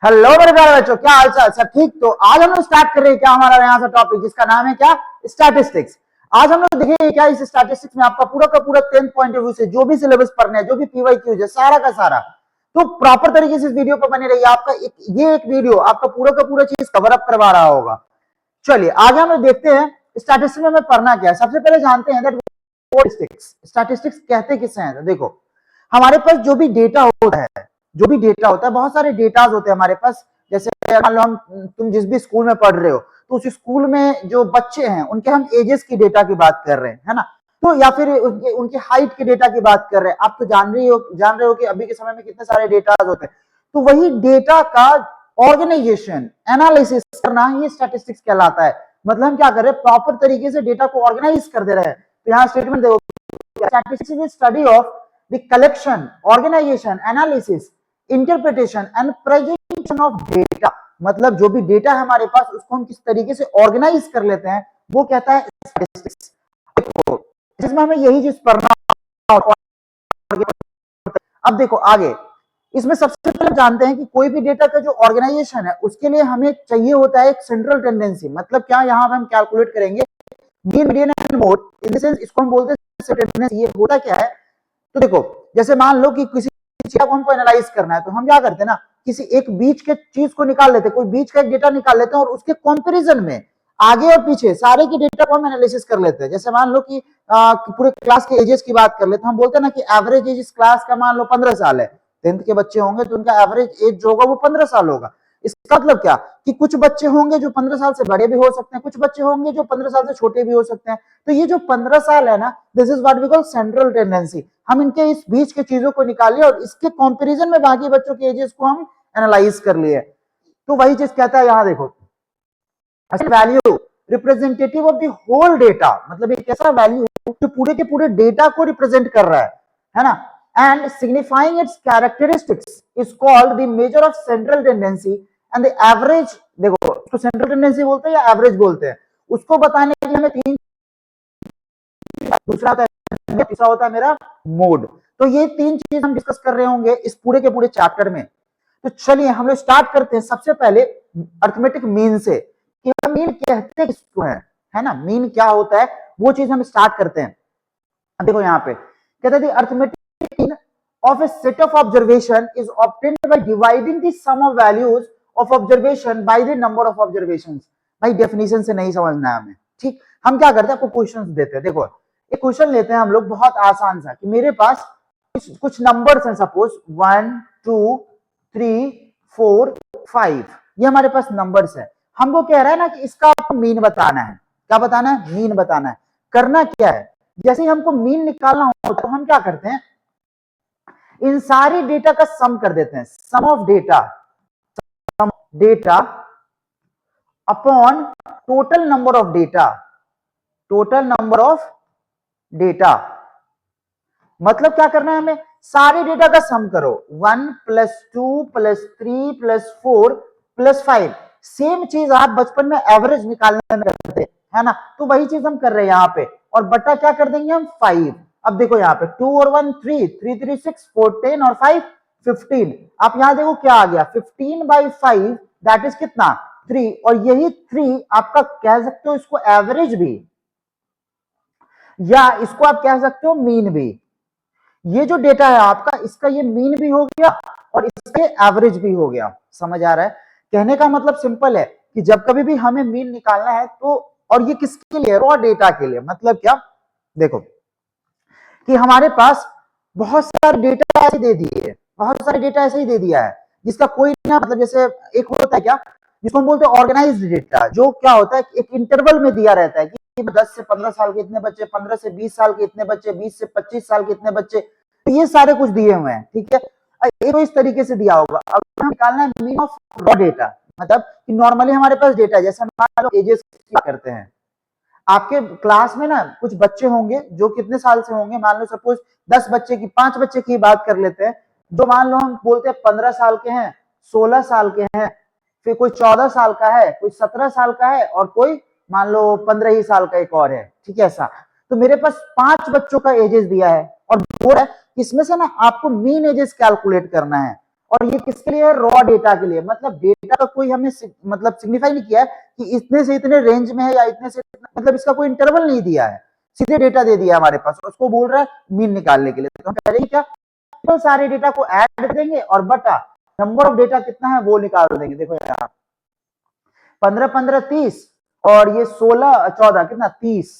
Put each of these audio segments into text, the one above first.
Hello मेरे प्यारे बच्चों, क्या हाल चाल? सब ठीक? तो आज हम लोग स्टार्ट कर रहे हैं क्या हमारा यहाँ से टॉपिक, जिसका नाम है क्या, स्टैटिस्टिक्स। आज हम लोग देखेंगे क्या इस स्टैटिस्टिक्स में आपका पूरा का पूरा 10th पॉइंट ऑफ व्यू से जो भी सिलेबस पढ़ना है, जो भी पीवाईक्यूज है, सारा का सारा तो प्रॉपर तरीके से इस वीडियो पर बने रहिए। आपका एक वीडियो आपका पूरा का पूरा चीज कवर अप करवा रहा होगा। चलिए आगे हम लोग देखते हैं स्टैटिस्टिक्स में हमें पढ़ना क्या है। सबसे पहले जानते हैं दैट स्टैटिस्टिक्स कहते किसे हैं। तो देखो, हमारे पास जो भी डेटा होता है, बहुत सारे डेटाज होते हैं हमारे पास। जैसे मान लो तुम जिस भी स्कूल में पढ़ रहे हो, तो उस स्कूल में जो बच्चे हैं उनके हम एजेस की डेटा की बात कर रहे हैं, है ना। तो या फिर उनके हाइट के डेटा की बात कर रहे हैं। आप तो जान रहे हो कि अभी के समय में कितने सारे डेटाज होते हैं। तो वही डेटा का ऑर्गेनाइजेशन, एनालिसिस करना ये स्टैटिस्टिक्स कहलाता है। मतलब हम क्या कर रहे हैं, प्रॉपर तरीके से डेटा को ऑर्गेनाइज कर दे रहे हैं। तो यहाँ स्टेटमेंट देखो, statistics is study of the collection, organisation, analysis, interpretation and presentation of data. मतलब जो भी डेटा है हमारे पास, उसको हम किस तरीके से ऑर्गेनाइज कर लेते हैं, वो कहता है स्टैटिस्टिक्स। जिसमें हमें यही चीज पढ़ना। अब देखो आगे, इसमें सबसे पहले जानते हैं कि कोई भी डेटा का जो ऑर्गेनाइजेशन है, उसके लिए हमें चाहिए होता है एक सेंट्रल टेंडेंसी। मतलब क्या, यहाँ पे हम कैलकुलेट करेंगे mean, median and mode. In the sense इसको हम बोलते हैं टेंडेंसी। ये होता क्या है, तो देखो जैसे मान लो कि किसी चीज को हमको एनालाइज करना है, तो हम क्या करते हैं ना, किसी एक बीच के चीज को निकाल लेते हैं, कोई बीच का एक डेटा निकाल लेते हैं और उसके कंपैरिजन में आगे और पीछे सारे की डेटा को हम एनालिसिस कर लेते हैं। जैसे मान लो कि पूरे क्लास के एजेस की बात कर लेते हैं, हम बोलते हैं ना कि एवरेज एज इस क्लास का मान लो 15 साल है। 10th के बच्चे होंगे तो उनका एवरेज एज जो होगा वो 15 साल होगा। इसका मतलब क्या कि कुछ बच्चे होंगे जो 15 साल से बड़े भी हो सकते हैं, कुछ बच्चे होंगे जो 15 साल से छोटे भी हो सकते हैं। तो ये जो 15 साल है ना, this is what we call central tendency. हम इनके इस बीच के चीजों को निकालिए और इसके कंपैरिजन में बाकी बच्चों के एजेस को हम एनालाइज कर लिए। तो वही चीज कहता है यहाँ देखो, value representative of the whole data. मतलब एक ऐसा वैल्यू जो पूरे के पूरे डेटा को रिप्रेजेंट कर रहा है ना। And signifying it's characteristics is called the measure of central tendency and the average. देखो उसको सेंट्रल टेंडेंसी बोलते हैं या एवरेज बोलते हैं। उसको बताने के लिए हमें तीन, दूसरा होता है, तीसरा होता है मेरा मोड। तो ये तीन चीज हम डिस्कस कर रहे होंगे इस पूरे के पूरे चैप्टर में। तो चलिए हम लोग स्टार्ट करते हैं सबसे पहले अर्थमेटिक मीन से, कि मीन कहते किसको है ना, मीन क्या होता है, वो चीज हम स्टार्ट करते हैं। अब देखो यहाँ पे कहते हैं arithmetic mean of a set of observation is obtained by dividing the sum of values of observation by the number of observations. भाई डेफिनेशन से नहीं समझना है हमें, ठीक। हम क्या करते हैं, आपको क्वेश्चंस देते हैं। देखो एक क्वेश्चन लेते हैं हम लोग बहुत आसान सा, कि मेरे पास कुछ नंबर्स हैं, सपोज 1 2 3 4 5, ये हमारे पास नंबर्स है। हमको कह रहा है ना कि इसका आपको मीन बताना है। क्या बताना है? मीन बताना है। करना क्या है, जैसे ही हमको मीन निकालना हो तो हम क्या करते हैं, इन सारी डेटा का सम कर देते हैं। Sum of data upon total number of data, total number of data. मतलब क्या करना है हमें, सारे डेटा का सम करो। 1 + 2 + 3 + 4 + 5। सेम चीज आप बचपन में एवरेज निकालने में करते है ना, तो वही चीज हम कर रहे हैं यहाँ पे। और बटा क्या कर देंगे हम, 5। अब देखो यहाँ पे 2 और 1 3, 3 3 6 4 10 और 5 15। आप यहाँ देखो क्या आ गया, 15/5 दैट इज कितना, 3। और यही 3 आपका कह सकते हो इसको एवरेज भी, या इसको आप कह सकते हो मीन भी। ये जो डेटा है आपका, इसका ये मीन भी हो गया और इसके एवरेज भी हो गया। समझ आ रहा है? कहने का मतलब सिंपल है कि जब कभी भी हमें मीन निकालना है तो, और ये किसके लिए, रॉ डेटा के लिए। मतलब क्या, देखो कि हमारे पास बहुत सारे डेटा ऐसे दे दिए, बहुत सारे डेटा ऐसे ही दे दिया है जिसका कोई ना, मतलब जैसे एक होता है क्या, जिसको हम बोलते हैं ऑर्गेनाइज्ड डेटा, जो क्या होता है एक इंटरवल में दिया रहता है कि 10 से 15 साल के इतने बच्चे, 15 से 20 साल के इतने बच्चे, 20 से 25 साल के इतने बच्चे, तो ये सारे कुछ दिए हुए हैं, ठीक है। एक तो इस तरीके से दिया होगा। अब हम निकालना है मीन ऑफ रॉ डेटा, मतलब कि नॉर्मली हमारे पास डेटा, जैसे मान लो एजेस करते हैं। आपके क्लास में ना कुछ बच्चे होंगे जो कितने साल से होंगे, मान लो सपोज 10 बच्चे की, 5 बच्चे की बात कर लेते हैं, जो मान लो हम बोलते हैं 15 साल के हैं, 16 साल के हैं, फिर कोई 14 साल का है, कोई 17 साल का है, और कोई मान लो 15 ही साल का एक और है, ठीक है। ऐसा तो मेरे पास 5 बच्चों का एजेस दिया है और बोल है इसमें से ना आपको मीन एजेस कैलकुलेट करना है। और ये किसके लिए है? रॉ डेटा के लिए। मतलब डेटा का कोई हमें मतलब सिग्निफाई नहीं किया है कि इतने से इतने रेंज में है या इतने से मतलब इसका कोई इंटरवल नहीं दिया है, सीधे डेटा दे दिया हमारे पास, उसको बोल रहा है मीन निकालने के लिए। तो हम करेंगे क्या, तो सारे डेटा को ऐड देंगे और बटा नंबर ऑफ डेटा कितना है वो निकाल देंगे। देखो यहाँ 15 15 30 और ये 16 14 कितना 30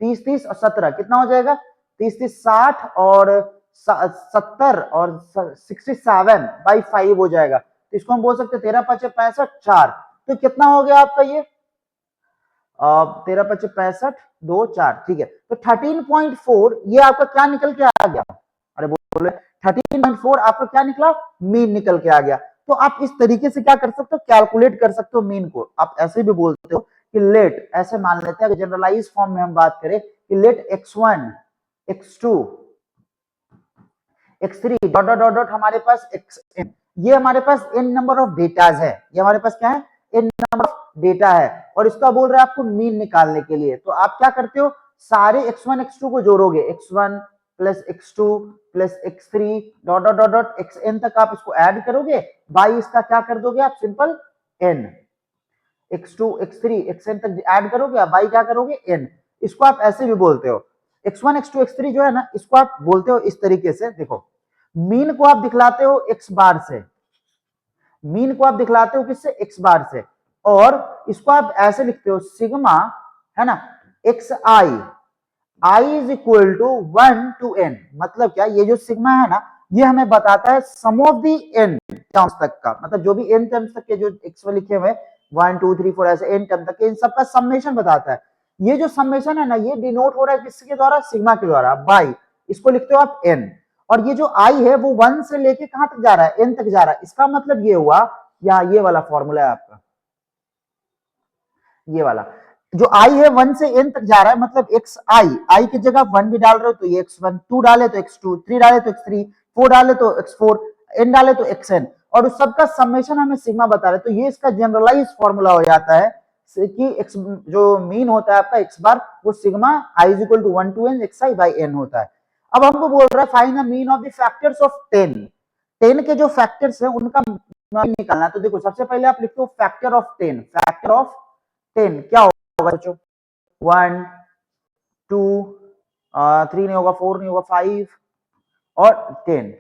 30 30 और 17 कितना हो जाएगा 30 30 60 और 70 और 67 बाई 5 हो जाएगा। तो इसको हम बोल सकते हैं 13 5 65 4। तो कितना हो गया आपका ये 13 5 65 2 4, ठीक है। तो 13.4 ये आपका क्या निकल के आ गया? अरे बोले 13.4 आपका क्या निकला? मीन निकल के आ गया। तो आप इस तरीके से क्या कर सकते हो, कैलकुलेट कर सकते हो मीन को। आप ऐसे भी बोलते हो कि लेट, ऐसे मान लेते हैं जनरलाइज फॉर्म में हम बात करें कि late x1 x2 x3 dot dot dot हमारे पास xn, ये हमारे पास n नंबर ऑफ डेटाज है, ये हमारे पास क्या है n नंबर ऑफ डेटा है, और इसका बोल रहा है आपको मीन निकालने के लिए। तो आप क्या करते हो, सारे x1 x2 को जोड़ोगे, x1 plus x2 plus x3 dot dot dot dot xn तक आप इसको ऐड करोगे, बाई इसका क्या कर दोगे आप simple n, x2 x3 xn तक ऐड करोगे, आप बाई क्या करोगे n। इसको आप ऐसे भी बोलते हो x1 x2 x3 जो है ना, इसको आप बोलते हो इस तरीके से। देखो मीन को आप दिखलाते हो x बार से, मीन को आप दिखलाते हो किससे, x बार से, और इसको आप ऐसे लिखते हो सिग्मा, है ना, x i is equal to 1 to n। मतलब क्या, ये जो सिग्मा है ना, ये हमें बताता है सम ऑफ दी n टर्म्स तक का, मतलब जो भी n टर्म्स तक के जो x में लिखे हुए 1 2 3 4 ऐसे n टर्म तक के, इन सबका समेशन बताता है। ये जो समेशन है ना, ये डिनोट हो रहा है किसके द्वारा, सिग्मा के द्वारा, बाई इसको लिखते हो आप n। और ये जो i है वो 1 से लेके कहां तक जा रहा है, n तक जा रहा है। इसका मतलब ये हुआ, या ये वाला फॉर्मूला है आपका, ये वाला जो i है 1 से n तक जा रहा है, मतलब एक्स आई की जगह 1 भी डाल रहे हो तो ये x1, 2 डाले तो x2, 3 डाले तो x3, 4 डाले तो x4, n डाले तो xn, और उस सबका समेशन हमें सिग्मा बता रहे। तो ये इसका जनरलाइज फॉर्मूला हो जाता है कि x जो मीन होता है आपका x बार, वो sigma i is equal to 1 to n xi by n होता है। अब हमको बोल रहा है find the mean of the factors of 10, 10 के जो फैक्टर्स है उनका मीन निकालना। तो देखो सबसे पहले आप लिखते हो फैक्टर ऑफ 10, फैक्टर ऑफ 10 क्या होगा बच्चों, 1 2 3 नहीं होगा, 4 नहीं होगा, 5 और 10,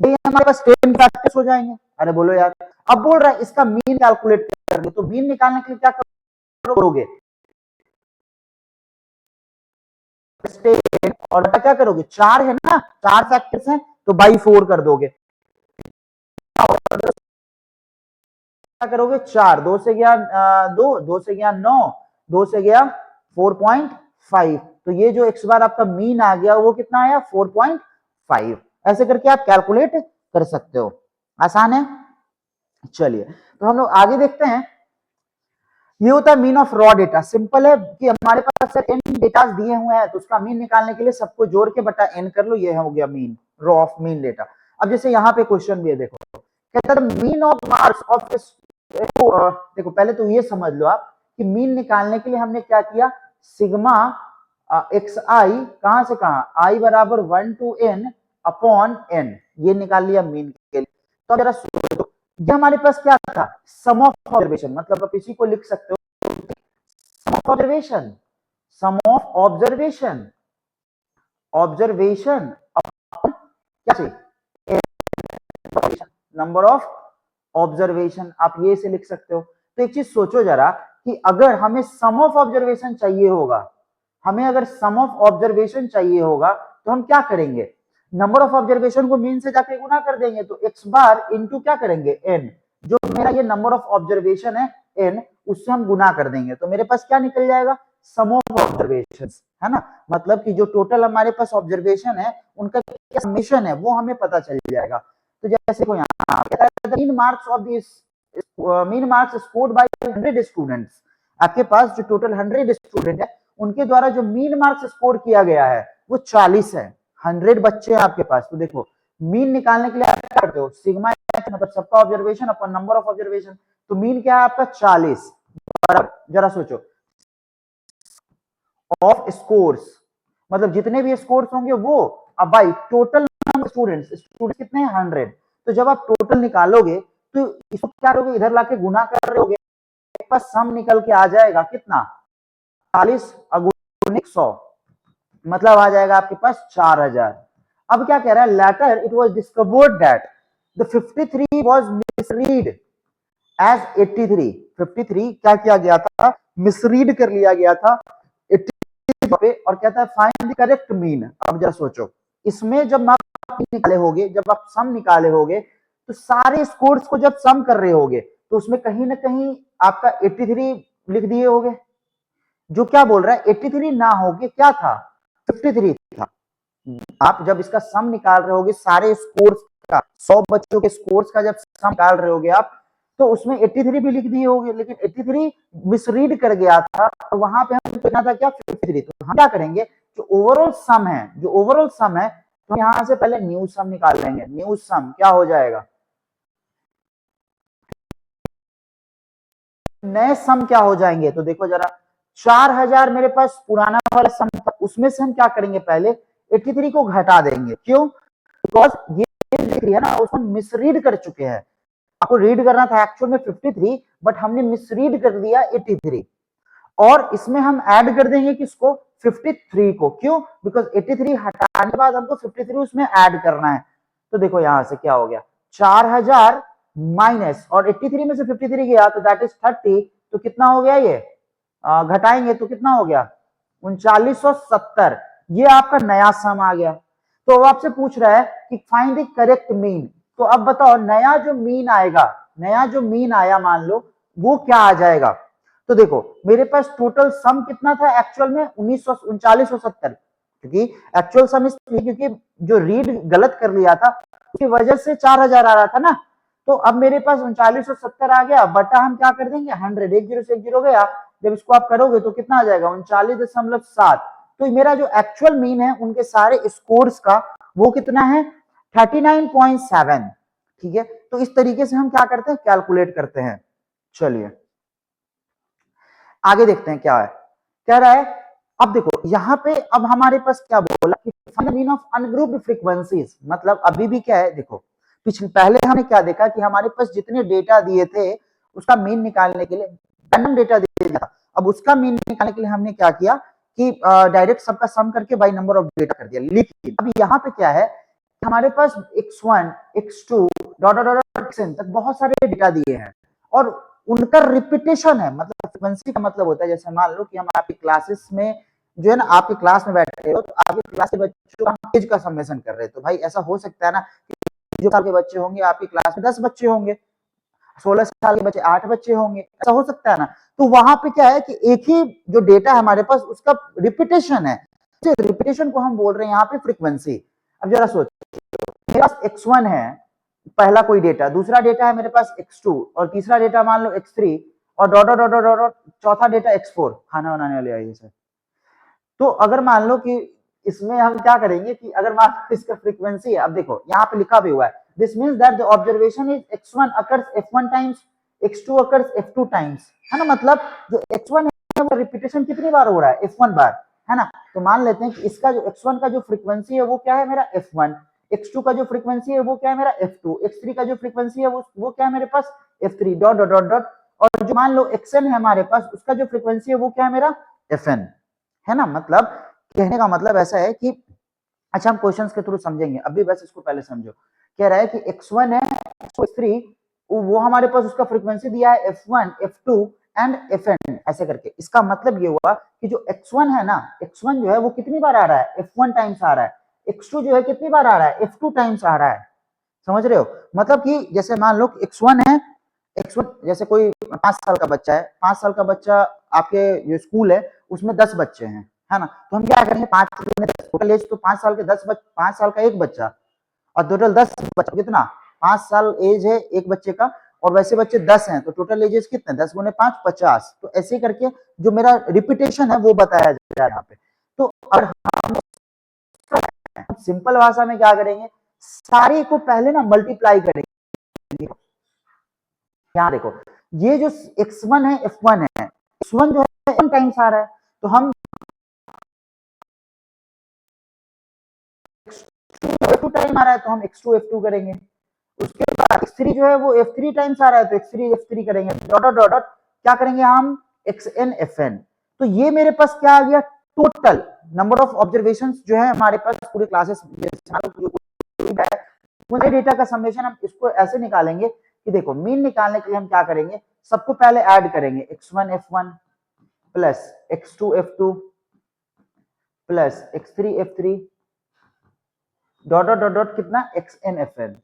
ये हमारे पास 10 फैक्टर्स हो जाएंगे। अरे बोलो यार, अब बोल रहा है इसका मीन कैलकुलेट करेंगे, तो मीन निकालने के लिए क्या करोगे, और क्या करोगे, 4 है ना, 4 फैक्टर्स हैं तो बाई 4 कर दोगे, क्या करोगे 4, 2 से गया 2, 2 से गया 9, 2 से गया 4.5, तो ये जो x बार आपका मीन आ गया वो कितना आया 4.5। ऐसे करके आप कैलकुलेट कर सकते हो, आसान है। चलिए तो हम लोग आगे देखते हैं। ये होता है mean of raw data. Simple है कि हमारे पास सर n डेटा दिए हुए हैं तो उसका मीन निकालने के लिए सबको जोड़ के बटा n कर लो, ये हो गया mean, raw of mean data. अब जैसे यहाँ पे क्वेश्चन भी है, देखो कहता है मीन ऑफ मार्क्स ऑफ, देखो पहले तो ये समझ लो आप कि मीन निकालने के लिए हमने क्या किया, सिग्मा एक्स आई कहां से कहां, आई बराबर 1 to n अपॉन n, ये निकाल लिया मीन के लिए। तो जरा सोचो, ये हमारे पास क्या था, सम ऑफ ऑब्जर्वेशन, मतलब आप इसी को लिख सकते हो sum of observation, sum of observation, observation क्या चाहिए, नंबर ऑफ ऑब्जर्वेशन, आप ये से लिख सकते हो। तो एक चीज सोचो जरा कि अगर हमें सम ऑफ ऑब्जर्वेशन चाहिए होगा, हमें अगर सम ऑफ ऑब्जर्वेशन चाहिए होगा तो हम क्या करेंगे, नंबर ऑफ ऑब्जर्वेशन को मीन से जाके गुना कर देंगे, तो x बार इंटू क्या करेंगे n, जो मेरा ये नंबर ऑफ ऑब्जर्वेशन है n, उससे हम गुना कर देंगे, तो मेरे पास क्या निकल जाएगा, सम ऑफ ऑब्जर्वेशन, है ना। मतलब कि जो टोटल हमारे पास ऑब्जर्वेशन है उनका क्या समेशन है वो हमें पता चल जाएगा। तो जैसे को यहाँ mean marks of this, mean marks scored by 100 students, आपके पास जो टोटल 100 स्टूडेंट है उनके द्वारा जो मीन मार्क्स स्कोर किया गया है वो 40 है, 100 बच्चे हैं आपके पास। तो देखो मीन निकालने के लिए आप क्या करते हो, सिग्मा मतलब सबका observation upon number of observation, तो मीन क्या है आपका 40। जरा सोचो ऑफ स्कोर्स, मतलब जितने भी स्कोर्स होंगे वो, अब भाई टोटल स्टूडेंट्स, स्टूडेंट्स कितने हैं 100, तो जब आप टोटल निकालोगे तो इसको क्या करोगे, इधर लाके गुना कर रहे होगे, पास सम निकल के आ जाएगा कितना 40 * 100, मतलब आ जाएगा आपके पास 4000। अब क्या कह रहा है, later it was discovered that the 53 was misread as 83। 53 क्या किया गया था, मिसरीड कर लिया गया था 83 पे, और कहता है फाइंड द करेक्ट मीन। अब जरा सोचो, इसमें जब आप निकाले होगे, जब आप सम निकाले होगे, तो सारे स्कोर्स को जब सम कर रहे होगे तो उसमें कहीं ना कहीं आपका 83 लिख दिए होगे। जो क्या बोल रहा है, 83 ना होगे क्या था, 53 था। आप जब इसका सम निकाल रहे होगे सारे स्कोर्स का, 100 बच्चों के स्कोर्स का जब सम निकाल रहे होगे आप, तो उसमें 83 भी लिख दिए होगे, लेकिन 83 मिसरीड कर गया था, तो वहां पे हम लिखना था क्या 53। तो हम क्या करेंगे, जो ओवरऑल सम है, जो ओवरऑल सम है, तो यहां से पहले न्यू सम निकाल लेंगे। न्यू सम क्या हो जाएगा, नए सम क्या हो जाएंगे, तो देखो जरा 4000 मेरे पास पुराना वाला सम था, उसमें से हम क्या करेंगे, पहले 83 को घटा देंगे। क्यों, बिकॉज ये लिख लिया ना, उसको मिसरीड कर चुके हैं। आपको रीड करना था एक्चुअल में 53, बट हमने मिसरीड कर दिया 83, और इसमें हम ऐड कर देंगे किसको, 53 को। क्यों, बिकॉज 83 हटाने के बाद हमको 53 उसमें ऐड करना है। तो देखो यहां से क्या हो गया, 4000 माइनस, और 83 में से 53 गया तो दैट इज 30, तो कितना हो गया ये, घटाएंगे तो कितना हो गया 3970। ये आपका नया सम आ गया। तो अब आपसे पूछ रहा है कि फाइंड द करेक्ट मीन। तो अब बताओ नया जो मीन आएगा, नया जो मीन आया मान लो, वो क्या आ जाएगा। तो देखो मेरे पास टोटल सम कितना था एक्चुअल में 3970, क्योंकि एक्चुअल सम इसलिए क्योंकि जो रीड गलत कर लिया था उसकी वजह से 4000 आ रहा था ना। तो अब मेरे पास 3970 आ गया, बटा हम क्या कर देंगे 100, 10 से 1 0 गया, जब इसको आप करोगे तो कितना आ जाएगा 39.7। तो मेरा जो एक्चुअल मीन है उनके सारे स्कोर्स का वो कितना है 39.7। ठीक है, तो इस तरीके से हम क्या करते हैं, कैलकुलेट करते हैं। चलिए आगे देखते हैं क्या है, कह रहा है। अब देखो यहां पे अब हमारे पास क्या बोला कि find the mean of ungrouped frequencies, मतलब अभी भी क्या है, देखो पिछले पहले हमने क्या देखा कि हमारे पास जितने डेटा दिए थे उसका मीन निकालने के लिए रैंडम डेटा दे दिया, अब उसका मीन निकालने के लिए हमने क्या किया कि डायरेक्ट सबका सम करके बाई नंबर ऑफ डेटा कर दिया। लेकिन अब यहाँ पे क्या है, हमारे पास x1 x2 dot dot dot xn तक बहुत सारे डेटा दिए हैं, और उनका रिपीटेशन है। मतलब फ्रीक्वेंसी का मतलब होता है, जैसे मान लो कि हम आपकी क्लासेस में जो है ना, आपकी क्लास में बैठे हो, तो आपकी क्लास के बच्चों का एज का समेशन कर रहे हैं, तो भाई ऐसा हो सकता है ना कि जो साल के बच्चे होंगे आपकी क्लास में 10 बच्चे होंगे, 16 साल के बच्चे 8 बच्चे होंगे, ऐसा हो सकता है ना। तो वहां पे क्या है कि एक ही जो डेटा है हमारे पास उसका रिपीटेशन है, रिपीटेशन को हम बोल रहे हैं यहाँ पे फ्रीक्वेंसी। अब जरा सोच, मेरे पास x1 है पहला कोई डेटा, दूसरा डेटा है मेरे पास x2, और तीसरा डेटा मान लो x3, और डॉट डॉट डॉट डॉट चौथा डेटा x4, खाना बनाने वाले आइए सर। तो अगर मान लो कि इसमें हम क्या करेंगे कि अगर मान लो इसका फ्रीक्वेंसी है, अब देखो यहाँ पे लिखा भी हुआ है, this means that the observation is x1 occurs f1 times, x2 occurs f2 times, है ना। मतलब जो x1 है वो रिपीटेशन कितनी बार हो रहा है, f1 बार, है ना। तो मान लेते हैं कि इसका जो x1 का जो फ्रीक्वेंसी है वो क्या है मेरा f1, x2 का जो फ्रीक्वेंसी है वो क्या है मेरा f2, x3 का जो फ्रीक्वेंसी है वो क्या है मेरे पास f3, dot dot dot dot, और जो मान लो xn है हमारे पास, उसका जो फ्रीक्वेंसी है वो क्या है मेरा fn, है ना। मतलब कहने का मतलब ऐसा है कि अच्छा हम क्वेश्चंस के थ्रू समझेंगे, अभी बस इसको पहले समझो। कह रहा है कि x1 है, x3, वो हमारे पास उसका फ्रीक्वेंसी दिया है f1 f2 एंड fn ऐसे करके। इसका मतलब ये हुआ कि जो x1 है ना, x1 जो है वो कितनी बार आ रहा है, f1 टाइम्स आ रहा है, x2 जो है कितनी बार आ रहा है, f2 टाइम्स आ रहा है। समझ रहे हो, मतलब कि जैसे मान लो x1 है, x1 जैसे कोई 5 साल का बच्चा है, 5 साल का बच्चा आपके जो स्कूल है उसमें 10 बच्चे हैं, है ना। तो हम क्या करेंगे 5 टोटल एज, तो 5 साल के 5 साल का एक बच्चा, और टोटल 10 बच्चा कितना 5 साल एज है एक बच्चे का, और वैसे बच्चे 10 हैं तो टोटल एजेस कितने 10 गुने 5 50। तो ऐसे करके जो मेरा रिपीटेशन है वो बताया जा रहा है यहाँ पे। तो अगर हम सिंपल भाषा में क्या करेंगे, सारे को पहले ना मल्टीप्लाई करेंगे। यहाँ देखो ये जो x1 है f1 है, x1 जो है n टाइम्स आ रहा है, तो हम x2 f2 टाइम आ रहा है तो हम x2 f2 करेंगे, उसके बाद x3 जो है वो f3 टाइम्स आ रहा है, तो x3 f3 करेंगे, डॉट डॉट डॉट डॉट क्या करेंगे हम, xn fn। तो ये मेरे पास क्या आ गया, टोटल नंबर ऑफ ऑब्जर्वेशंस जो है हमारे पास पूरे क्लासेस पूरे डेटा का समेशन। हम इसको ऐसे निकालेंगे कि देखो मीन निकालने के लिए हम क्या करेंगे, सबको पहले ऐड करेंगे, x1 f1 plus x2 f2 plus x3 f3 dot dot dot dot कितना, xn fn।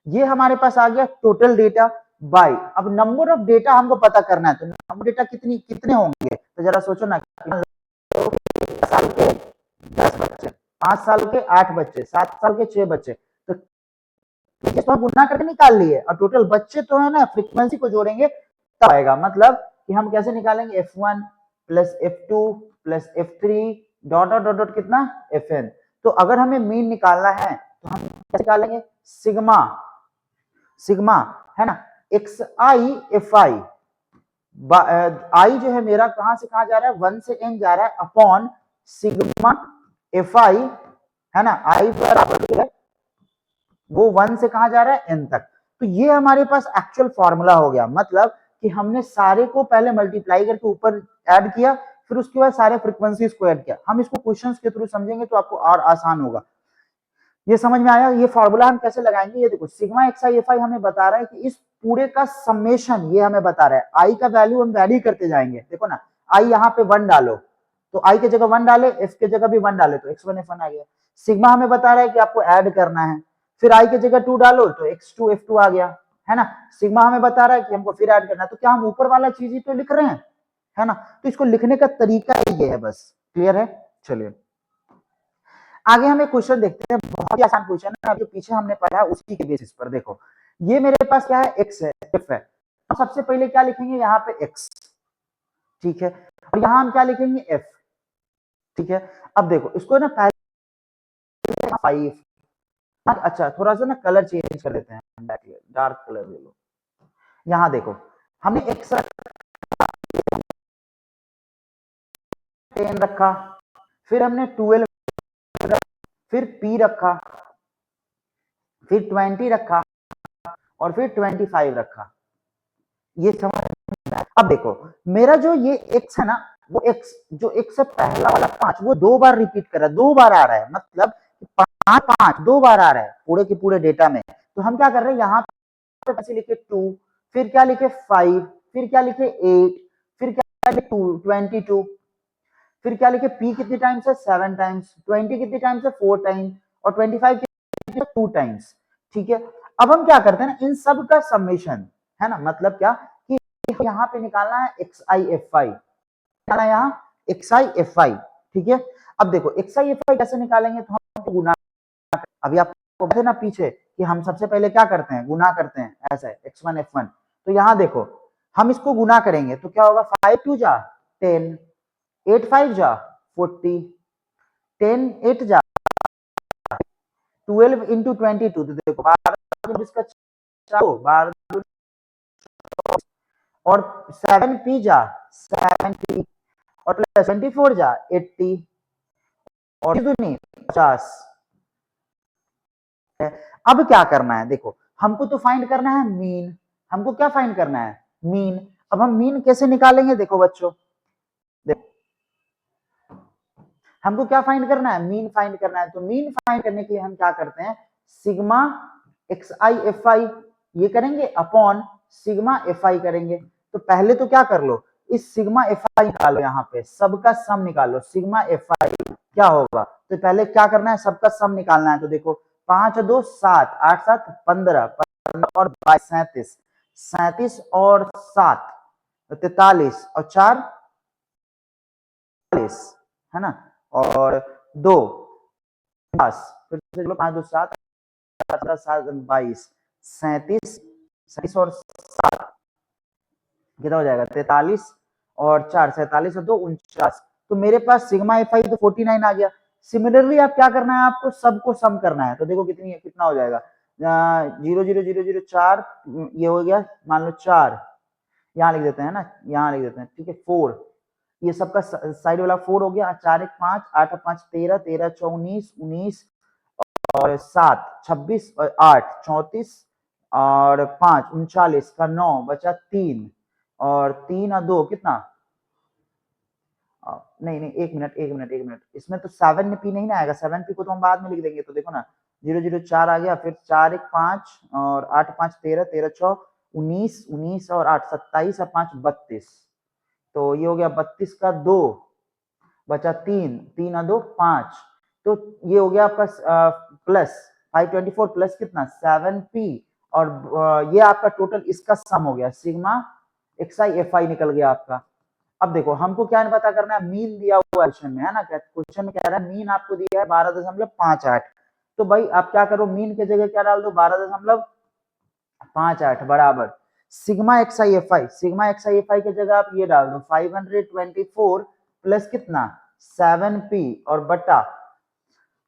ये हमारे पास आ गया टोटल डेटा बाय, अब नंबर ऑफ डेटा हमको पता करना है, तो नंबर डेटा कितने होंगे, तो जरा सोचो ना, साल के 10 बच्चे, 5 साल के 8 बच्चे, 7 साल के 6 बच्चे, तो इसको हम गुना करके निकाल लिए, और टोटल बच्चे तो है ना, फ्रीक्वेंसी को जोड़ेंगे तब आएगा। मतलब कि हम कैसे निकालेंगे, f1 plus f2 plus f3 dot dot dot कितना, fn। तो अगर हमें मीन निकालना है तो हम कैसे निकालेंगे, सिग्मा सिग्मा है ना, एक्स आई एफ आई, आई जो है मेरा कहां से कहां जा रहा है, 1 से n जा रहा है, अपॉन सिग्मा एफ आई है ना, आई बराबर है वो 1 से कहां जा रहा है, n तक। तो ये हमारे पास एक्चुअल फॉर्मूला हो गया, मतलब कि हमने सारे को पहले मल्टीप्लाई करके ऊपर ऐड किया, फिर उसके बाद सारे फ्रीक्वेंसीज को ऐड किया। हम इसको क्वेश्चंस के थ्रू समझेंगे तो आपको और आसान होगा। ये समझ में आया, ये फॉर्मूला हम कैसे लगाएंगे, ये देखो sigma x I F I हमें बता रहा है कि इस पूरे का समेशन ये हमें बता रहा है, आई का वैल्यू हम वैरी करते जाएंगे। देखो ना, आई यहाँ पे 1 डालो तो आई की जगह 1 डाले, एफ की जगह भी 1 डाले तो x1 f1 आ गया। सिग्मा हमें बता रहा है कि आपको ऐड करना है, फिर आई की जगह 2 डालो तो x2 f2 आ गया, है ना। सिग्मा हमें बता रहा है कि हमको फिर ऐड करना है, तो क्या हम ऊपर वाला चीज ही तो लिख रहे हैं, है ना। तो इसको लिखने का तरीका ये है, बस क्लियर है। चलिए आगे हम एक क्वेश्चन देखते हैं, बहुत ही आसान क्वेश्चन है, जो पीछे हमने पढ़ा है उसी के बेसिस पर। देखो ये मेरे पास क्या है, x है, f है। हम सबसे पहले क्या लिखेंगे, यहाँ पे x, ठीक है, और यहाँ हम क्या लिखेंगे, f, ठीक है। अब देखो इसको ना पहले 5, अच्छा थोड़ा सा ना कलर चेंज कर देते हैं, डार्क कलर ले लो। यहाँ देखो हमने x रखा, 10 रखा, फिर हमने 12 रखा, फिर p रखा, फिर 20 रखा, और फिर 25 रखा। ये समझ, अब देखो मेरा जो ये x है ना, वो x जो x से पहला वाला 5 वो 2 बार रिपीट कर रहा है, 2 बार आ रहा है, मतलब 5 5 2 बार आ रहा है पूरे के पूरे डेटा में। तो हम क्या कर रहे हैं, यहाँ पे कैसे लिखे 2, फिर क्या लिखे 5, फिर क्या लिखे 8, फिर क्या लिखे 22, फिर क्या लिखे p कितने टाइम्स है, 7 टाइम्स, 20 कितने टाइम्स है, 4 टाइम्स, और 25 कितने 2 टाइम्स, ठीक है। अब हम क्या करते हैं ना, इन सब का समेशन, है ना, मतलब क्या कि यहाँ पे निकालना है एक्स आई एफ आई, यहाँ एक्स आई एफ आई, ठीक है। अब देखो एक्स आई एफ आई कैसे निकालेंगे, तो हम तो गुना, अभी आपको पता है ना पीछे कि हम सबसे पहले क्या करते हैं, गुना करते हैं, ऐसा है x1 f1। तो यहाँ देखो हम इसको गुना करेंगे तो क्या होगा, 5 2 जा 10, 8 5 जा 40, 10 8 जा 12 into 22, तो देखो 12 इसका 12 और 7 पी जा 7 पी, और प्लस 24 जा 80, और 50। अब क्या करना है, देखो हमको तो फाइंड करना है मीन, हमको क्या फाइंड करना है, मीन। अब हम मीन कैसे निकालेंगे, देखो बच्चों, देखो हमको क्या फाइंड करना है, मीन फाइंड करना है। तो मीन फाइंड करने के लिए हम क्या करते हैं, sigma x I F I ये करेंगे, अपॉन सिग्मा एफ आई करेंगे। तो पहले तो क्या कर लो, इस सिग्मा एफ आई निकालो, यहाँ पे सबका सम निकालो, सिग्मा एफ आई क्या होगा। तो पहले क्या करना है, सबका सम निकालना है। तो देखो 5 2 7 8 7 15 और 22 37, 37 और 7 43 और 4 है ना, और 2 10, फिर से चलो 5 2 7 17 7 22 37 37 और 7 कितना हो जाएगा, 43 और 4 47 और 2 49। तो मेरे पास सिग्मा एफ आई तो 49 आ गया। सिमिलरली आप क्या करना है, आपको सबको सम करना है। तो देखो कितनी है, कितना हो जाएगा, 0 0 0 0 4, ये हो गया मान लो 4, यहाँ लिख देते हैं ना, यहाँ लिख देते हैं, ठीक है 4, ये सबका साइड वाला 4 हो गया, 4 1 5 8 5 13 13 19 19 और 7 26 और 8 34 और 5 39 का 9 बचा 3 और 3 और 2 कितना, नहीं नहीं एक मिनट इसमें तो 7p नहीं ना आएगा, 7p को तो हम बाद में लिख देंगे। तो देखो ना 0 0 4 आ गया, फिर 4 1 5 और 8 5 13 13 6 19 19 और 8 27 और 5 32। तो ये हो गया 32 का 2 बचा 3 3 और 2 5। तो ये हो गया आपका प्लस 524 प्लस कितना 7p और ये आपका टोटल इसका सम हो गया सिग्मा xi fi निकल गया आपका। अब देखो हमको क्या पता करना है, मीन दिया हुआ है क्वेश्चन में, है ना, क्वेश्चन में कह रहा है मीन आपको दिया है 12.58। तो भाई आप क्या करो, मीन के जगह क्या डाल दो 12.58 बराबर sigma x I F I के जगह आप ये डाल दो 524 प्लस कितना 7p और बटा